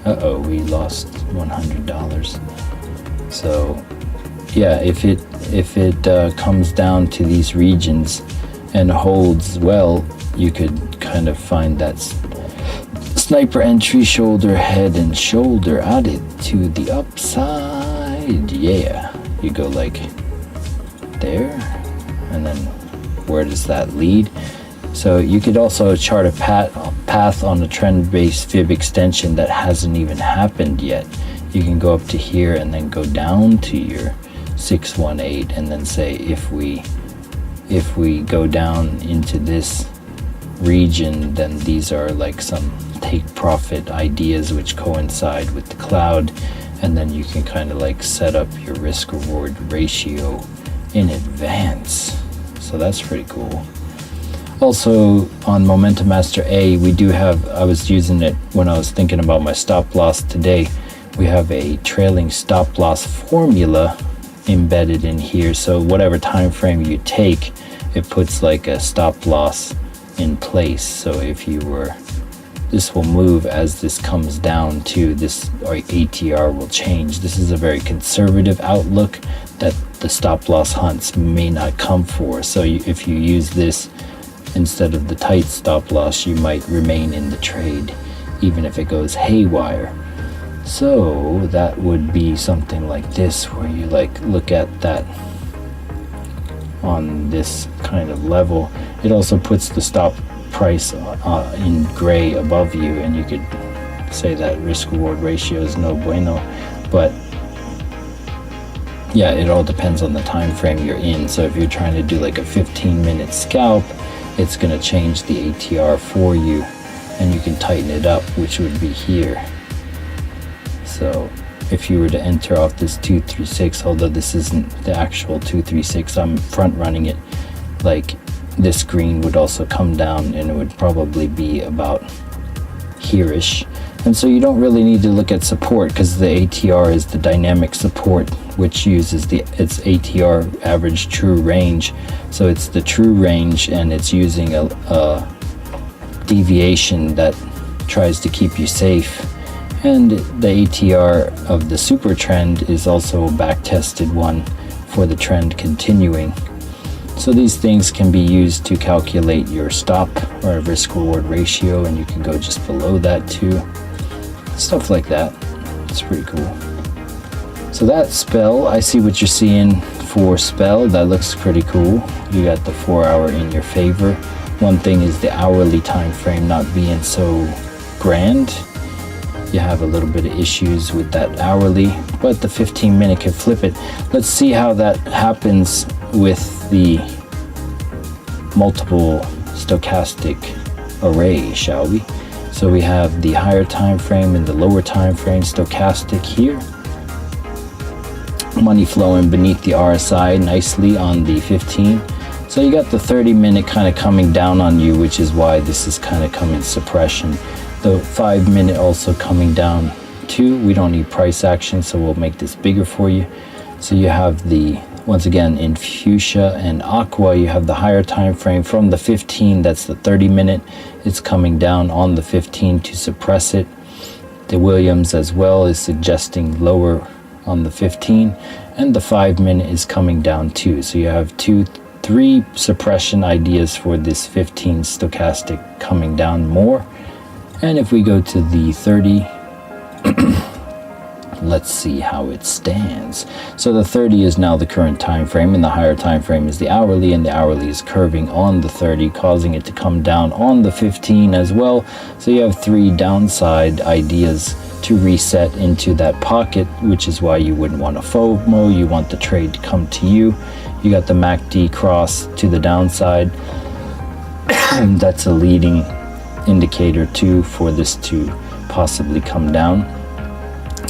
[SPEAKER 1] Uh-oh, we lost $100. So yeah, if it comes down to these regions and holds well, you could kind of find that sniper entry, shoulder, head, and shoulder added to the upside. Yeah, you go like there, and then where does that lead? So you could also chart a path on a trend-based fib extension that hasn't even happened yet. You can go up to here and then go down to your 618 and then say if we go down into this region, then these are like some take profit ideas which coincide with the cloud, and then you can kind of like set up your risk reward ratio in advance. So that's pretty cool. Also on Momentum Master A, we do have, I was using it when I was thinking about my stop loss today, we have a trailing stop loss formula embedded in here. So whatever time frame you take, it puts like a stop loss in place. So if you were, this will move as this comes down to this, or ATR will change. This is a very conservative outlook that the stop loss hunts may not come for. So if you use this instead of the tight stop loss, you might remain in the trade even if it goes haywire. So that would be something like this, where you like look at that on this kind of level. It also puts the stop price in gray above you, and you could say that risk reward ratio is no bueno. But yeah, it all depends on the time frame you're in. So if you're trying to do like a 15-minute scalp, it's going to change the ATR for you, and you can tighten it up, which would be here. So if you were to enter off this 236, although this isn't the actual 236, I'm front running it, like this green would also come down, and it would probably be about here-ish. And so you don't really need to look at support, because the ATR is the dynamic support, which uses its ATR, average true range. So it's the true range, and it's using a deviation that tries to keep you safe. And the ATR of the super trend is also a back-tested one for the trend continuing. So these things can be used to calculate your stop or risk-reward ratio, and you can go just below that too. Stuff like that. It's pretty cool. So that spell, I see what you're seeing for spell. That looks pretty cool. You got the 4 hour in your favor. One thing is the hourly time frame not being so grand. You have a little bit of issues with that hourly, but the 15-minute can flip it. Let's see how that happens with the multiple stochastic array, shall we? So we have the higher time frame and the lower time frame stochastic here. Money flowing beneath the RSI nicely on the 15. So you got the 30-minute kind of coming down on you, which is why this is kind of coming suppression. The 5-minute also coming down too. We don't need price action, so we'll make this bigger for you. So you have the, once again, in fuchsia and aqua, you have the higher time frame from the 15. That's the 30-minute. It's coming down on the 15 to suppress it. The Williams as well is suggesting lower on the 15, and the 5-minute is coming down too. So you have 3 suppression ideas for this 15 stochastic coming down more. And if we go to the 30, let's see how it stands. So the 30 is now the current time frame, and the higher time frame is the hourly, and the hourly is curving on the 30, causing it to come down on the 15 as well. So you have 3 downside ideas to reset into that pocket, which is why you wouldn't want a FOMO. You want the trade to come to you. You got the MACD cross to the downside. That's a leading indicator too for this to possibly come down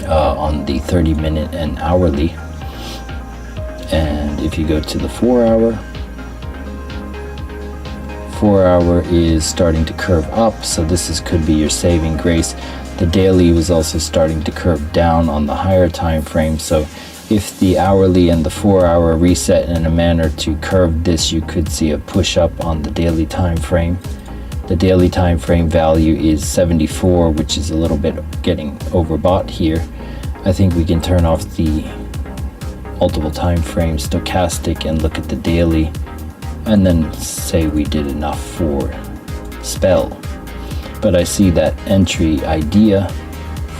[SPEAKER 1] on the 30-minute and hourly. And if you go to the 4 hour is starting to curve up, so this could be your saving grace. The daily was also starting to curve down on the higher time frame, so if the hourly and the 4 hour reset in a manner to curve this, you could see a push up on the daily time frame. The daily time frame value is 74, which is a little bit getting overbought here. I think we can turn off the multiple time frame stochastic and look at the daily, and then say we did enough for spell. But I see that entry idea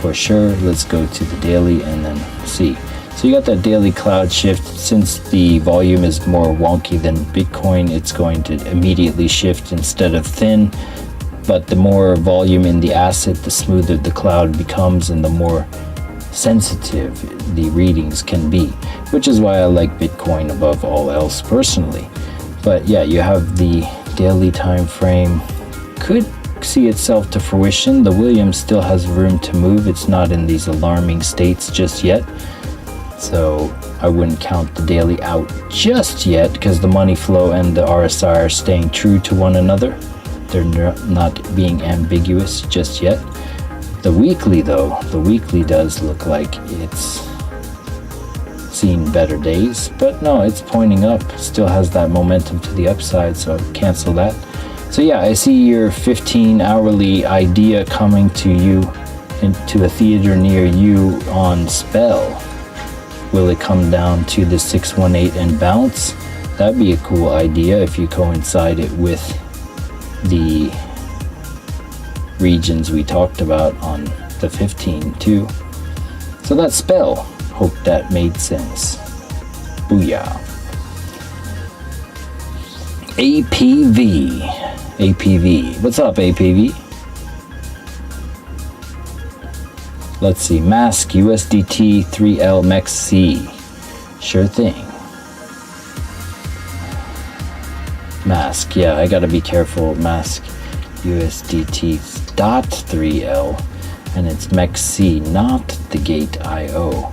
[SPEAKER 1] for sure. Let's go to the daily and then see. So you got that daily cloud shift. Since the volume is more wonky than Bitcoin, it's going to immediately shift instead of thin. But the more volume in the asset, the smoother the cloud becomes, and the more sensitive the readings can be, which is why I like Bitcoin above all else personally. But yeah, you have the daily time frame could see itself to fruition. The Williams still has room to move. It's not in these alarming states just yet, so I wouldn't count the daily out just yet, because the money flow and the RSI are staying true to one another. They're not being ambiguous just yet. The weekly though, the weekly does look like it's seen better days, but no, it's pointing up. Still has that momentum to the upside, so cancel that. So yeah, I see your 15 hourly idea coming to you into a theater near you on spell. Will it come down to the 618 and bounce? That'd be a cool idea if you coincide it with the regions we talked about on the 15 too. So that's spell. Hope that made sense. Booyah. APV. What's up, APV? Let's see. Mask USDT 3L MEXC. Sure thing. Mask. Yeah, I gotta be careful. Mask USDT dot 3L, and it's MEXC, not the Gate IO.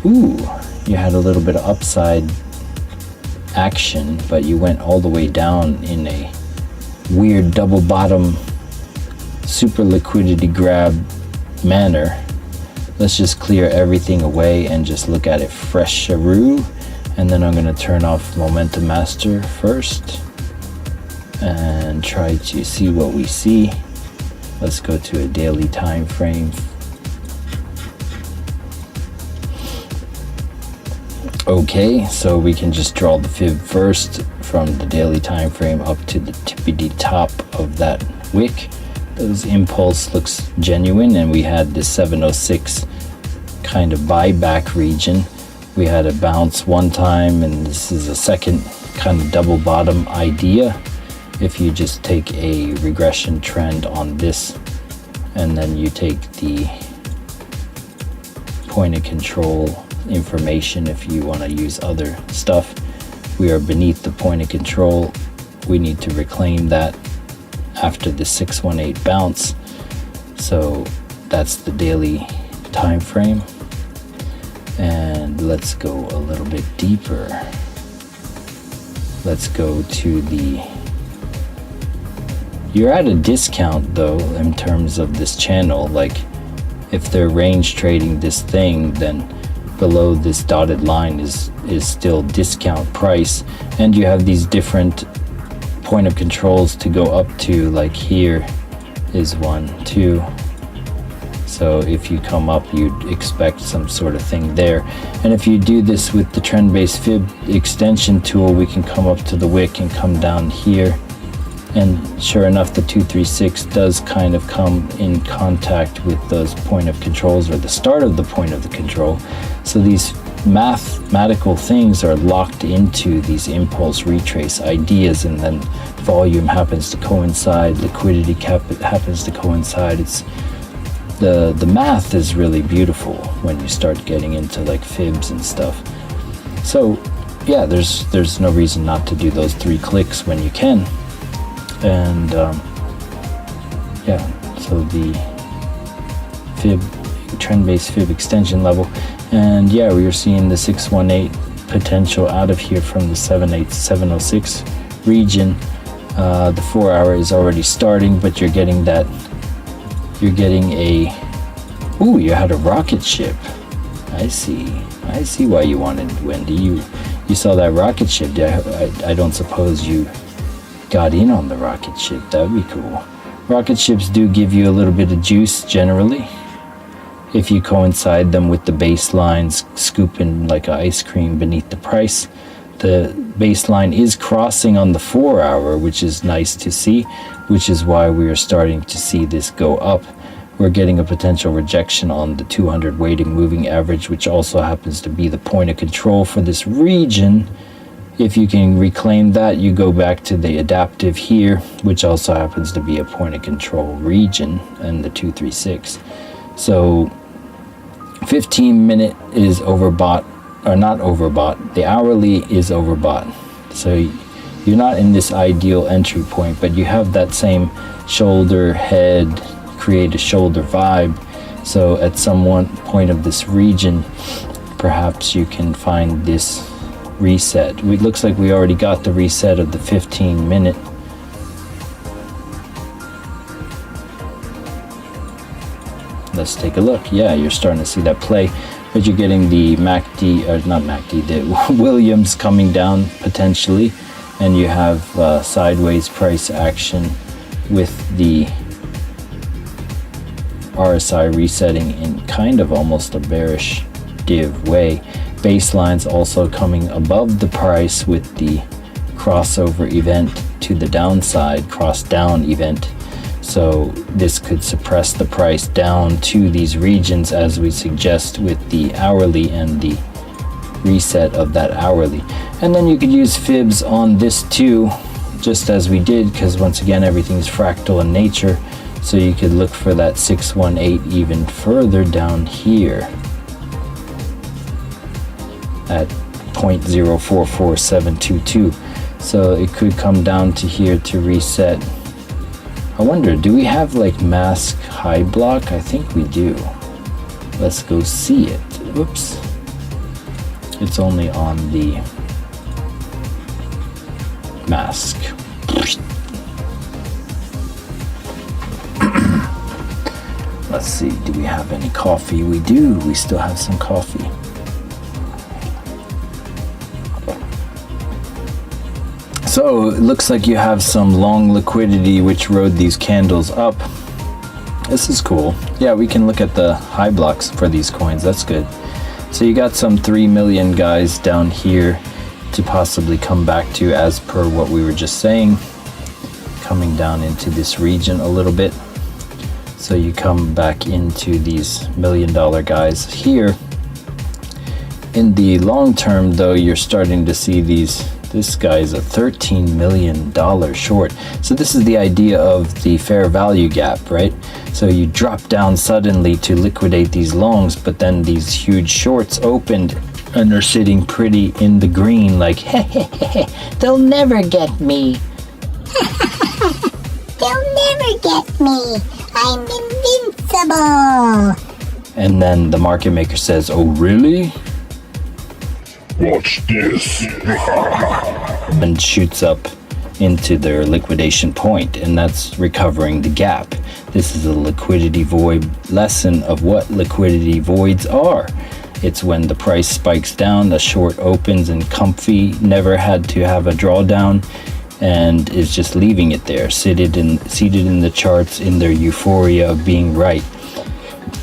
[SPEAKER 1] Ooh, you had a little bit of upside action, but you went all the way down in a weird double bottom super liquidity grab manner. Let's just clear everything away and just look at it fresh-aroo. And then I'm going to turn off Momentum Master first and try to see what we see. Let's go to a daily time frame. Okay, so we can just draw the fib first from the daily time frame up to the tippity top of that wick. Those impulse looks genuine, and we had the 706 kind of buyback region. We had a bounce one time, and this is a second kind of double bottom idea. If you just take a regression trend on this, and then you take the point of control information, if you want to use other stuff, we are beneath the point of control. We need to reclaim that after the 618 bounce. So that's the daily time frame. And let's go a little bit deeper. Let's go to the... You're at a discount though in terms of this channel. Like if they're range trading this thing, then below this dotted line is still discount price, and you have these different point of controls to go up to. Like here is 1, 2. So if you come up, you'd expect some sort of thing there. And if you do this with the trend-based fib extension tool, we can come up to the wick and come down here. And sure enough, the 236 does kind of come in contact with those point of controls, or the start of the point of the control. So these mathematical things are locked into these impulse retrace ideas, and then volume happens to coincide, liquidity happens to coincide. It's the math is really beautiful when you start getting into like fibs and stuff. So yeah, there's no reason not to do those 3 clicks when you can. And yeah, so the fib, trend-based fib extension level, and yeah, we are seeing the 618 potential out of here from the 706 region. The 4 hour is already starting, but you're getting that. You're getting a. Ooh, you had a rocket ship. I see why you wanted, Wendy. You saw that rocket ship. I don't suppose you got in on the rocket ship. That would be cool. Rocket ships do give you a little bit of juice generally if you coincide them with the baselines scooping like ice cream beneath the price. The baseline is crossing on the 4 hour, which is nice to see, which is why we are starting to see this go up. We're getting a potential rejection on the 200 weighted moving average, which also happens to be the point of control for this region. If you can reclaim that, you go back to the adaptive here, which also happens to be a point of control region, and the 236. So 15-minute is overbought, or not overbought. The hourly is overbought. So you're not in this ideal entry point, but you have that same shoulder, head, create a shoulder vibe. So at some one point of this region, perhaps you can find this reset. It looks like we already got the reset of the 15-minute. Let's take a look. Yeah, you're starting to see that play, but you're getting the MACD, or not MACD, the Williams coming down potentially, and you have sideways price action with the RSI resetting in kind of almost a bearish div way. Baselines also coming above the price with the crossover event to the downside, cross down event. So this could suppress the price down to these regions, as we suggest with the hourly and the reset of that hourly. And then you could use fibs on this too, just as we did, because once again everything's fractal in nature. So you could look for that 618 even further down here at 0.044722. So it could come down to here to reset. I wonder, do we have like mask high block? I think we do. Let's go see it. Oops. It's only on the mask. Let's see, do we have any coffee? We do. We still have some coffee. So it looks like you have some long liquidity which rode these candles up. This is cool. Yeah, we can look at the high blocks for these coins. That's good. So you got some 3 million guys down here to possibly come back to, as per what we were just saying, coming down into this region a little bit. So you come back into these $1 million guys here. In the long term though, you're starting to see this guy's a $13 million short. So this is the idea of the fair value gap, right? So you drop down suddenly to liquidate these longs, but then these huge shorts opened and they're sitting pretty in the green, like, they'll never get me.
[SPEAKER 3] They'll never get me. I'm invincible.
[SPEAKER 1] And then the market maker says, oh, really?
[SPEAKER 2] Watch this.
[SPEAKER 1] And shoots up into their liquidation point, and that's recovering the gap. This is a liquidity void lesson of what liquidity voids are. It's when the price spikes down, the short opens, and comfy never had to have a drawdown and is just leaving it there, seated in the charts in their euphoria of being right.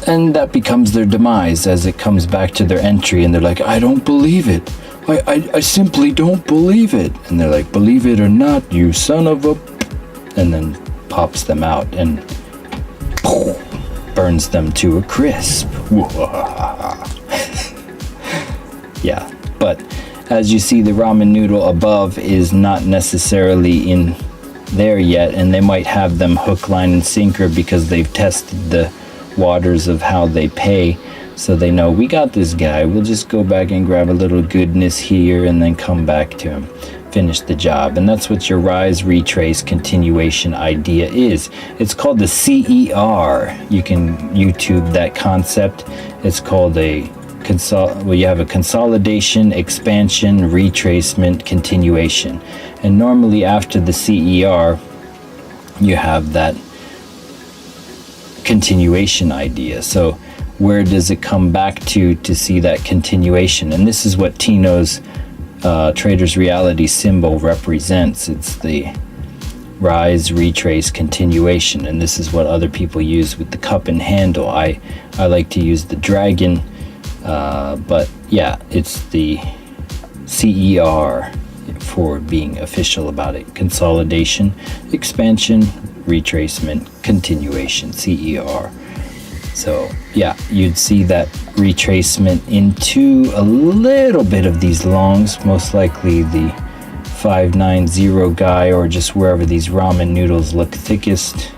[SPEAKER 1] And that becomes their demise as it comes back to their entry, and they're like, I don't believe it. I simply don't believe it. And they're like, believe it or not, you son of a... And then pops them out and burns them to a crisp. Yeah, but as you see, the ramen noodle above is not necessarily in there yet, and they might have them hook, line, and sinker because they've tested the waters of how they pay, so they know we got this guy. We'll just go back and grab a little goodness here and then come back to him, finish the job. And that's what your rise, retrace, continuation idea is. It's called the CER. You can YouTube that concept. It's called you have a consolidation, expansion, retracement, continuation. And normally after the CER you have that continuation idea. So where does it come back to see that continuation? And this is what Tino's Traders Reality symbol represents. It's the rise, retrace, continuation, and this is what other people use with the cup and handle. I like to use the dragon, but yeah, it's the CER for being official about it. Consolidation, expansion, retracement, continuation, CER. So yeah, you'd see that retracement into a little bit of these longs, most likely the 590 guy, or just wherever these ramen noodles look thickest.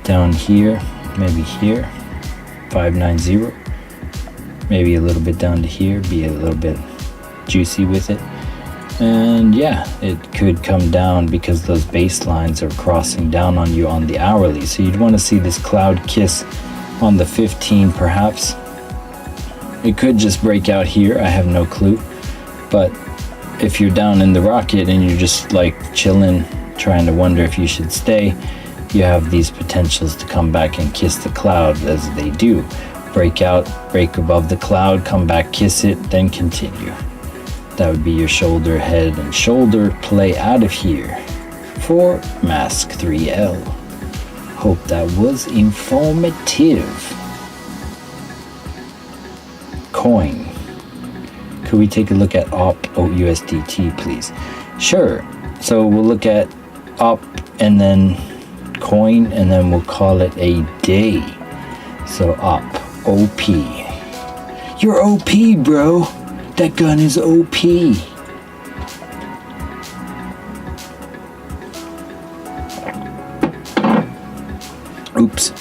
[SPEAKER 1] Down here, maybe here, 590, maybe a little bit down to here, be a little bit juicy with it. And yeah, it could come down because those baselines are crossing down on you on the hourly. So you'd want to see this cloud kiss on the 15 perhaps. It could just break out here, I have no clue. But if you're down in the rocket and you're just like chilling, trying to wonder if you should stay, you have these potentials to come back and kiss the cloud, as they do. Break out, break above the cloud, come back, kiss it, then continue. That would be your shoulder, head, and shoulder play out of here for Mask 3L. Hope that was informative. Coin. Could we take a look at USDT, please? Sure. So we'll look at OP and then coin, and then we'll call it a day. So OP. You're OP, bro. That gun is OP. Oops.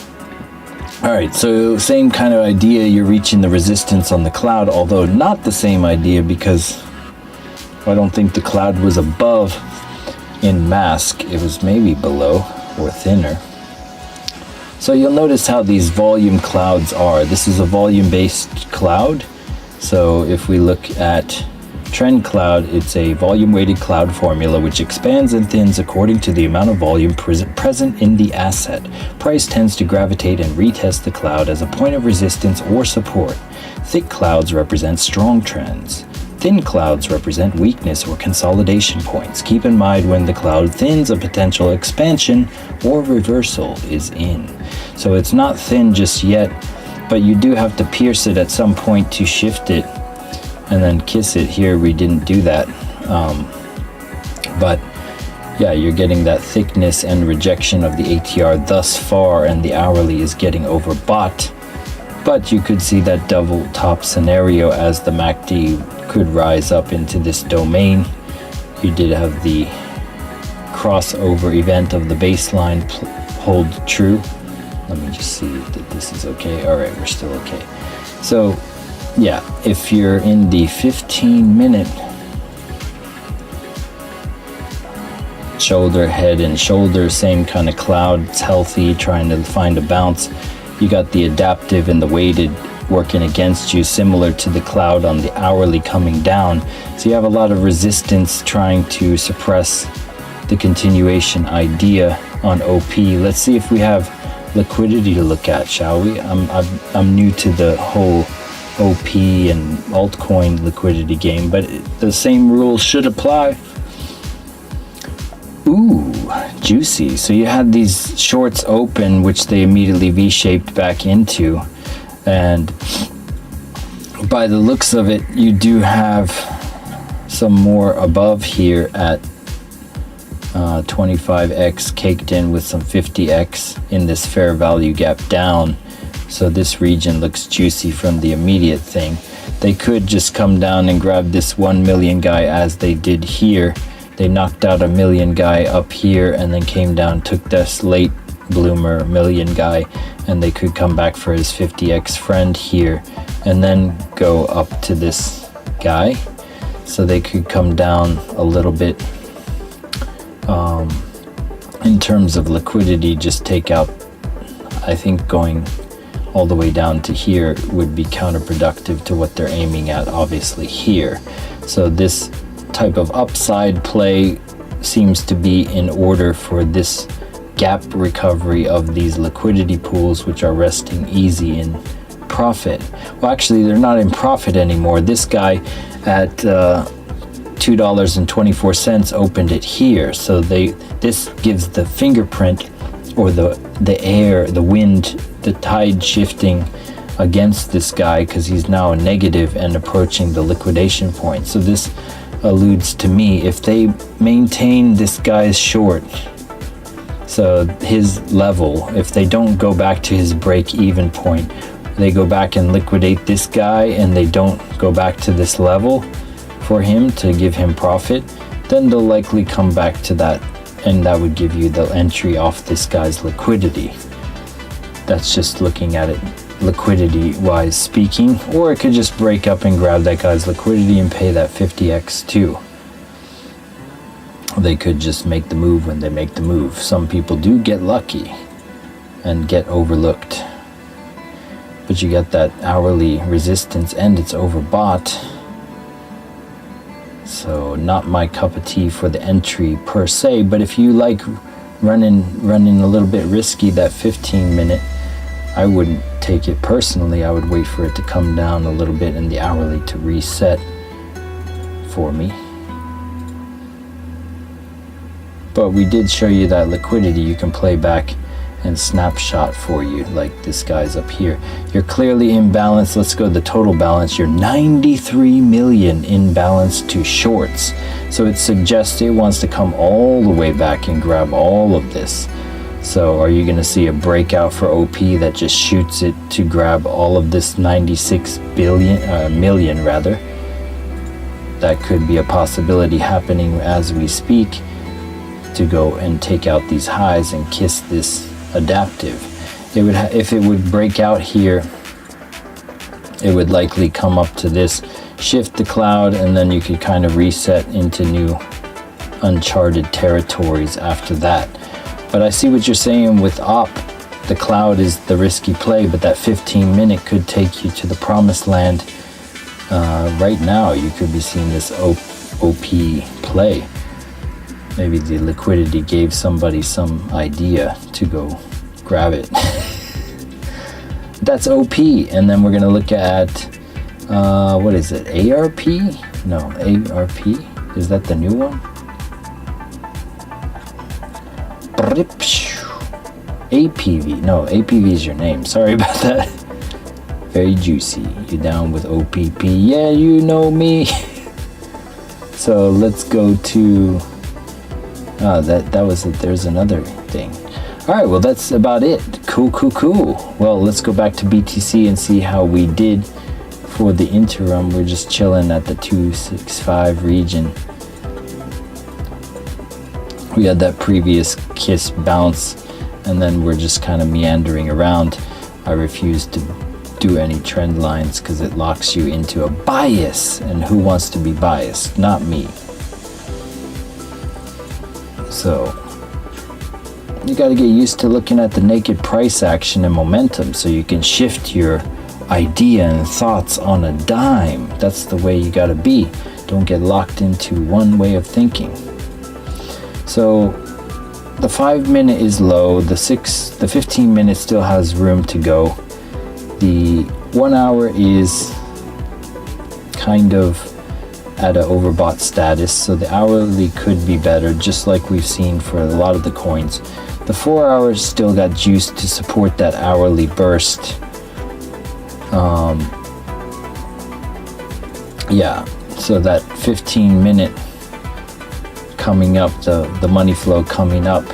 [SPEAKER 1] Alright, so same kind of idea. You're reaching the resistance on the cloud, although not the same idea, because I don't think the cloud was above in mask. It was maybe below or thinner. So you'll notice how these volume clouds are. This is a volume-based cloud. So if we look at Trend cloud, it's a volume-weighted cloud formula which expands and thins according to the amount of volume present in the asset. Price tends to gravitate and retest the cloud as a point of resistance or support. Thick clouds represent strong trends. Thin clouds represent weakness or consolidation points. Keep in mind when the cloud thins, a potential expansion or reversal is in. So it's not thin just yet, but you do have to pierce it at some point to shift it and then kiss it. Here we didn't do that, but yeah, you're getting that thickness and rejection of the ATR thus far, and the hourly is getting overbought. But you could see that double top scenario as the MACD could rise up into this domain. You did have the crossover event of the baseline hold true. Let me just see that this is okay. All right, we're still okay. So yeah, if you're in the 15-minute shoulder, head and shoulder, same kind of cloud, it's healthy, trying to find a bounce. You got the adaptive and the weighted working against you, similar to the cloud on the hourly coming down. So you have a lot of resistance trying to suppress the continuation idea on OP. Let's see if we have liquidity to look at, shall we? I'm new to the whole OP and altcoin liquidity game, but the same rules should apply. Ooh, juicy. So you had these shorts open, which they immediately V-shaped back into, and by the looks of it, you do have some more above here at 25x caked in with some 50x in this fair value gap down. So this region looks juicy from the immediate thing. They could just come down and grab this 1 million guy as they did here. They knocked out a million guy up here and then came down, took this late bloomer million guy, and they could come back for his 50x friend here and then go up to this guy. So they could come down a little bit in terms of liquidity, just take out, I think going all the way down to here would be counterproductive to what they're aiming at, obviously here. So this type of upside play seems to be in order for this gap recovery of these liquidity pools, which are resting easy in profit. Well, actually, they're not in profit anymore. This guy at $2.24 opened it here, so this gives the fingerprint, or the air, the wind, the tide shifting against this guy, because he's now a negative and approaching the liquidation point. So this alludes to me, if they maintain this guy's short, so his level, if they don't go back to his break-even point, they go back and liquidate this guy and they don't go back to this level for him to give him profit, then they'll likely come back to that, and that would give you the entry off this guy's liquidity. That's just looking at it liquidity wise speaking, or it could just break up and grab that guy's liquidity and pay that 50x too. They could just make the move when they make the move. Some people do get lucky and get overlooked, but you get that hourly resistance and it's overbought. So not my cup of tea for the entry per se, but if you like running a little bit risky, that 15-minute, I wouldn't take it personally. I would wait for it to come down a little bit and the hourly to reset for me. But we did show you that liquidity you can play back and snapshot for you, like this guy's up here. You're clearly in balance. Let's go to the total balance. You're 93 million in balance to shorts. So it suggests it wants to come all the way back and grab all of this. So are you going to see a breakout for OP that just shoots it to grab all of this 96 million rather? That could be a possibility happening as we speak, to go and take out these highs and kiss this adaptive. It would if it would break out here, it would likely come up to this, shift the cloud, and then you could kind of reset into new uncharted territories after that. But I see what you're saying with OP. The cloud is the risky play, but that 15-minute could take you to the promised land right now you could be seeing this OP play. Maybe the liquidity gave somebody some idea to go grab it. That's OP. And then we're going to look at, what is it? ARP? No, ARP. Is that the new one? APV. No, APV is your name. Sorry about that. Very juicy. You down with OPP? Yeah, you know me. So let's go to... that was it. There's another thing. All right, well, that's about it. Cool. Well, let's go back to BTC and see how we did for the interim. We're just chilling at the 265 region. We had that previous kiss bounce, and then we're just kind of meandering around. I refuse to do any trend lines because it locks you into a bias, and who wants to be biased? Not me. So you got to get used to looking at the naked price action and momentum so you can shift your idea and thoughts on a dime. That's the way you got to be. Don't get locked into one way of thinking. So the 5 minute is low, the 15 minute still has room to go. The 1 hour is kind of at an overbought status, so the hourly could be better, just like we've seen for a lot of the coins. The 4 hours still got juice to support that hourly burst. Yeah, so that 15 minute coming up, the money flow coming up,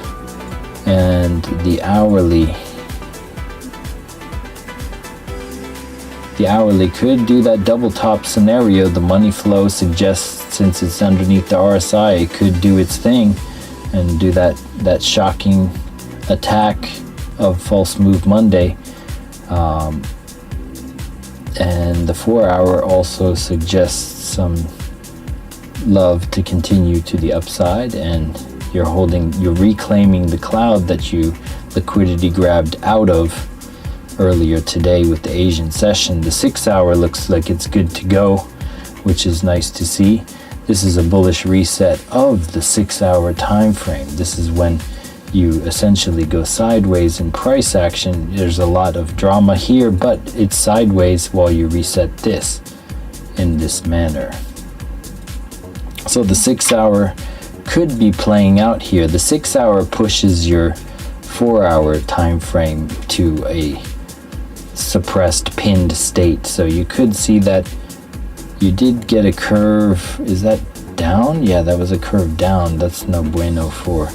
[SPEAKER 1] and the hourly could do that double top scenario. The money flow suggests, since it's underneath the RSI, it could do its thing and do that shocking attack of false move Monday. And the 4 hour also suggests some love to continue to the upside, and you're reclaiming the cloud that you liquidity grabbed out of earlier today with the Asian session. The 6 hour looks like it's good to go, which is nice to see. This is a bullish reset of the 6 hour time frame. This is when you essentially go sideways in price action. There's a lot of drama here, but it's sideways while you reset this in this manner. So the 6 hour could be playing out here. The 6 hour pushes your 4 hour time frame to a suppressed pinned state. So you could see that you did get a curve. Is that down? Yeah, that was a curve down. That's no bueno for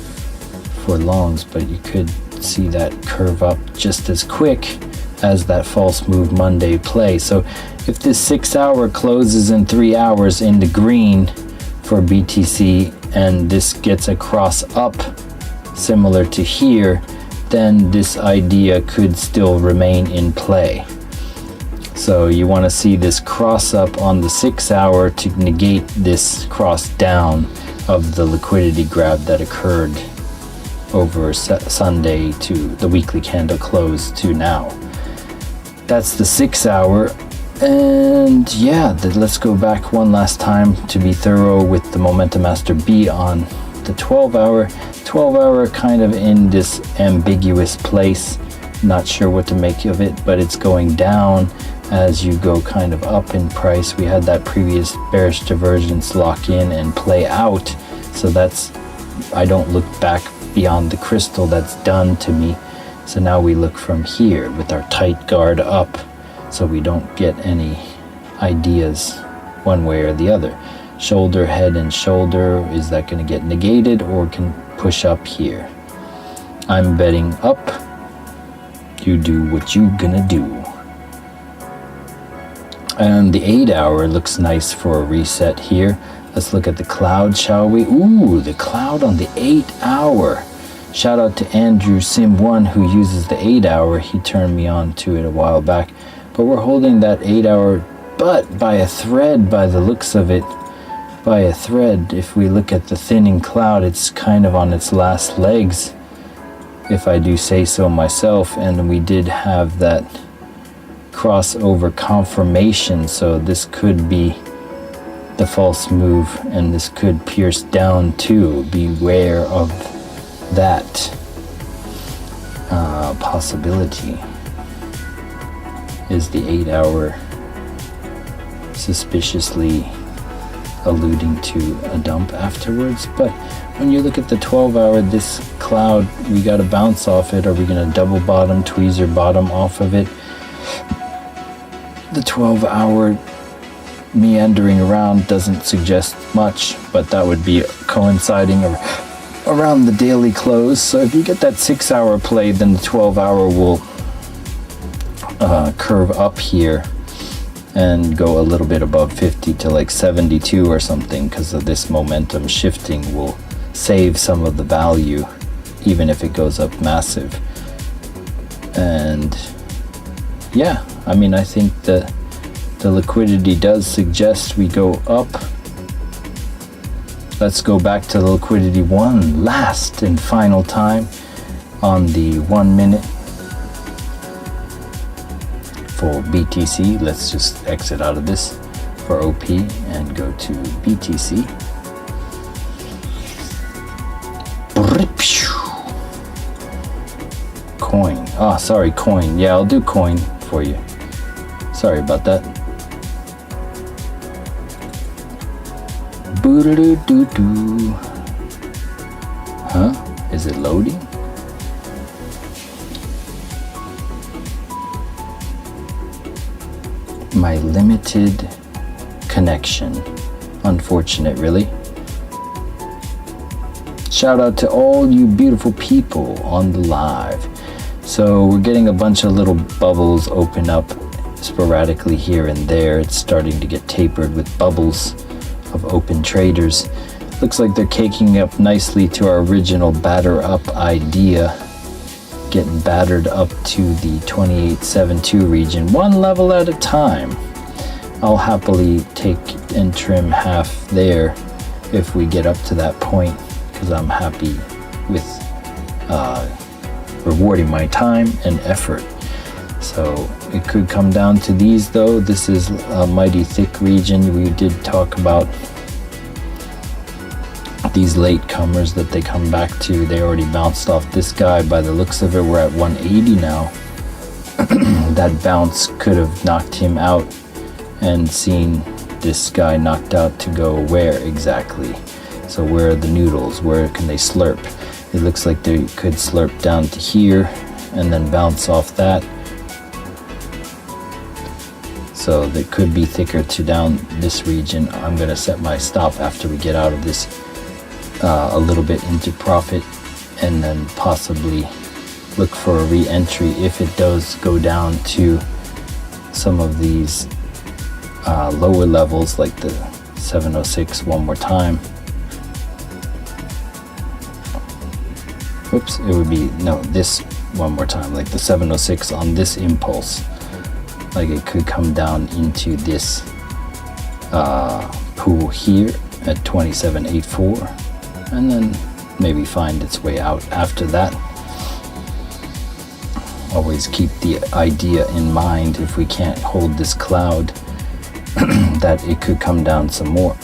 [SPEAKER 1] longs, but you could see that curve up just as quick as that false move Monday play. So if this 6 hour closes in 3 hours in the green for BTC, and this gets a cross up similar to here, then this idea could still remain in play. So you want to see this cross up on the 6 hour to negate this cross down of the liquidity grab that occurred over Sunday to the weekly candle close to now. That's the 6 hour. And yeah, let's go back one last time to be thorough with the Momentum Master B on the 12 hour. 12 hour kind of in this ambiguous place. Not sure what to make of it, but it's going down as you go kind of up in price. We had that previous bearish divergence lock in and play out. So that's, I don't look back beyond the crystal, that's done to me. So now we look from here with our tight guard up, so we don't get any ideas one way or the other. Shoulder, head, and shoulder, is that going to get negated or can push up here? I'm betting up. You do what you gonna do. And the 8 hour looks nice for a reset here. Let's look at the cloud, shall we? Ooh, the cloud on the 8 hour. Shout out to Andrew Sim1 who uses the 8 hour. He turned me on to it a while back. But we're holding that 8 hour, but by a thread, by the looks of it. By a thread. If we look at the thinning cloud, it's kind of on its last legs, if I do say so myself. And we did have that crossover confirmation, so this could be the false move, and this could pierce down too. Beware of that possibility. Is the 8-hour suspiciously alluding to a dump afterwards? But when you look at the 12-hour, this cloud, we got to bounce off it. Are we going to double bottom, tweezer bottom off of it? The 12-hour meandering around doesn't suggest much, but that would be coinciding around the daily close. So if you get that 6-hour play, then the 12-hour will curve up here and go a little bit above 50 to like 72 or something, because of this momentum shifting will save some of the value even if it goes up massive. And yeah, I mean, I think the liquidity does suggest we go up. Let's go back to the liquidity one last and final time on the 1 minute for BTC. Let's just exit out of this for OP and go to BTC. Coin. Oh, sorry, coin. Yeah, I'll do coin for you. Sorry about that. Boo-doo-doo-doo-doo. Huh? Is it loading? My limited connection. Unfortunate, really. Shout out to all you beautiful people on the live. So we're getting a bunch of little bubbles open up sporadically here and there. It's starting to get tapered with bubbles of open traders. Looks like they're caking up nicely to our original batter up idea. Getting battered up to the 2872 region, one level at a time. I'll happily take and trim half there if we get up to that point, because I'm happy with rewarding my time and effort. So it could come down to these though. This is a mighty thick region. We did talk about these latecomers that they come back to. They already bounced off this guy. By the looks of it, we're at 180 now. That bounce could have knocked him out and seen this guy knocked out to go where exactly? So where are the noodles? Where can they slurp? It looks like they could slurp down to here and then bounce off that. So they could be thicker to down this region. I'm going to set my stop after we get out of this a little bit into profit, and then possibly look for a re-entry if it does go down to some of these lower levels, like the 706 one more time. Oops, it would be, no, this one more time, like the 706 on this impulse. Like it could come down into this pool here at 2784, and then maybe find its way out after that. Always keep the idea in mind, if we can't hold this cloud, that it could come down some more.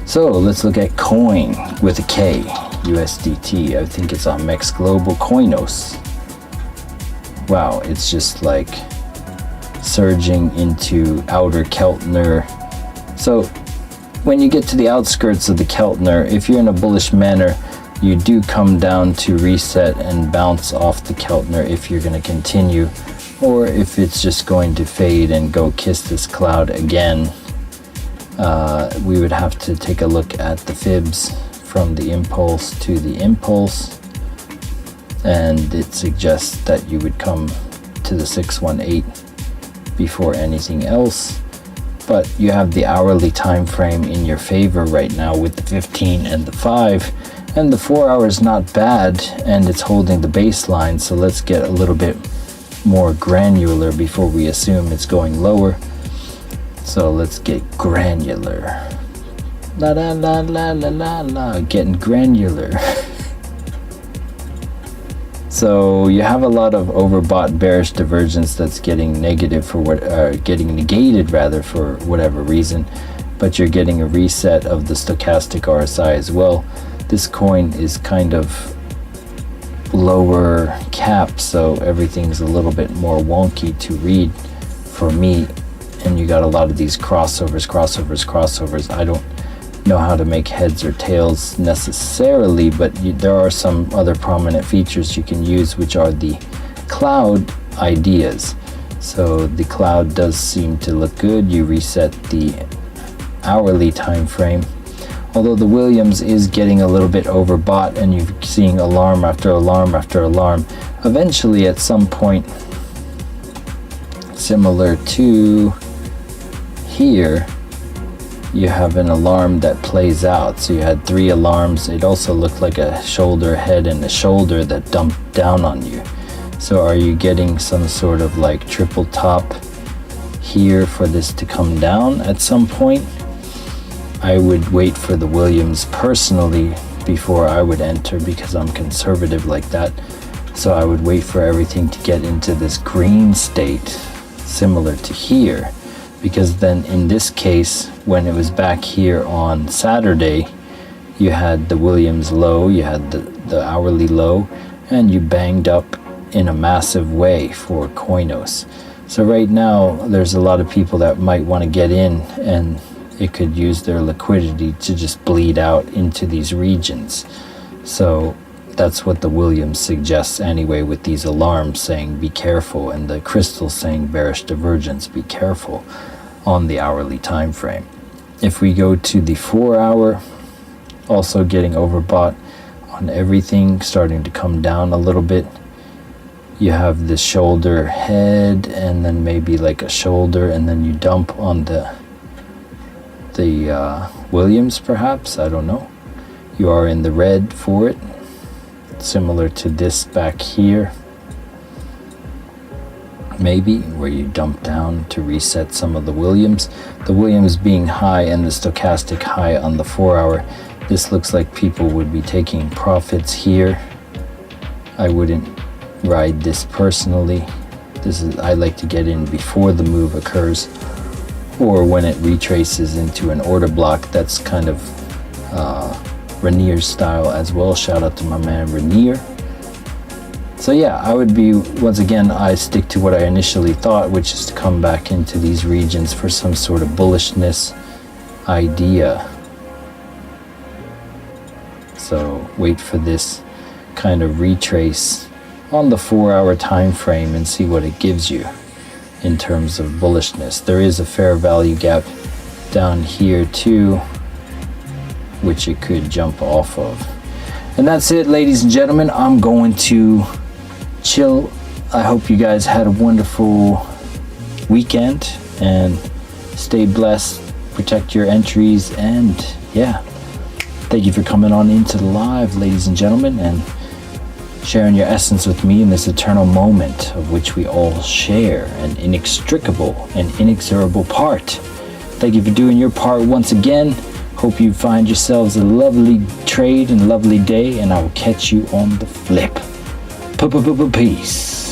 [SPEAKER 1] So let's look at coin with a K, USDT. I think it's on Mex Global, Coinos. Wow, it's just like surging into outer Keltner. So when you get to the outskirts of the Keltner, if you're in a bullish manner, you do come down to reset and bounce off the Keltner if you're going to continue, or if it's just going to fade and go kiss this cloud again. We would have to take a look at the fibs from the impulse to the impulse, and it suggests that you would come to the 618 before anything else. But you have the hourly time frame in your favor right now with the 15 and the 5, and the 4 hour is not bad, and it's holding the baseline. So let's get a little bit more granular before we assume it's going lower. So let's get granular. La la la la la la la, getting granular. So you have a lot of overbought bearish divergence that's getting negative for getting negated rather for whatever reason, but you're getting a reset of the stochastic RSI as well. This coin is kind of lower cap, so everything's a little bit more wonky to read for me, and you got a lot of these crossovers. I don't know how to make heads or tails necessarily, but there are some other prominent features you can use, which are the cloud ideas. So the cloud does seem to look good. You reset the hourly time frame, although the Williams is getting a little bit overbought, and you're seeing alarm after alarm after alarm. Eventually at some point, similar to here, you have an alarm that plays out. So you had 3 alarms. It also looked like a shoulder, head, and a shoulder that dumped down on you. So are you getting some sort of like triple top here for this to come down at some point? I would wait for the Williams personally before I would enter, because I'm conservative like that. So I would wait for everything to get into this green state similar to here, because then in this case, when it was back here on Saturday, you had the Williams low, you had the hourly low, and you banged up in a massive way for Koinos. So right now there's a lot of people that might want to get in, and it could use their liquidity to just bleed out into these regions. So that's what the Williams suggests anyway, with these alarms saying be careful, and the crystal saying bearish divergence, be careful on the hourly time frame. If we go to the 4 hour, also getting overbought on everything, starting to come down a little bit. You have the shoulder head, and then maybe like a shoulder, and then you dump on the Williams perhaps, I don't know. You are in the red for it, similar to this back here, maybe, where you dump down to reset some of the Williams. The Williams being high and the stochastic high on the 4 hour, this looks like people would be taking profits here. I wouldn't ride this personally. I like to get in before the move occurs, or when it retraces into an order block. That's kind of Ranier's style as well. Shout out to my man Ranier. So yeah, I would be, once again, I stick to what I initially thought, which is to come back into these regions for some sort of bullishness idea. So wait for this kind of retrace on the 4 hour time frame and see what it gives you in terms of bullishness. There is a fair value gap down here too, which it could jump off of. And that's it, ladies and gentlemen. I'm going to chill. I hope you guys had a wonderful weekend, and stay blessed, protect your entries, and yeah, thank you for coming on into the live, ladies and gentlemen, and sharing your essence with me in this eternal moment of which we all share an inextricable and inexorable part. Thank you for doing your part once again. Hope you find yourselves a lovely trade and lovely day, and I will catch you on the flip. Peace.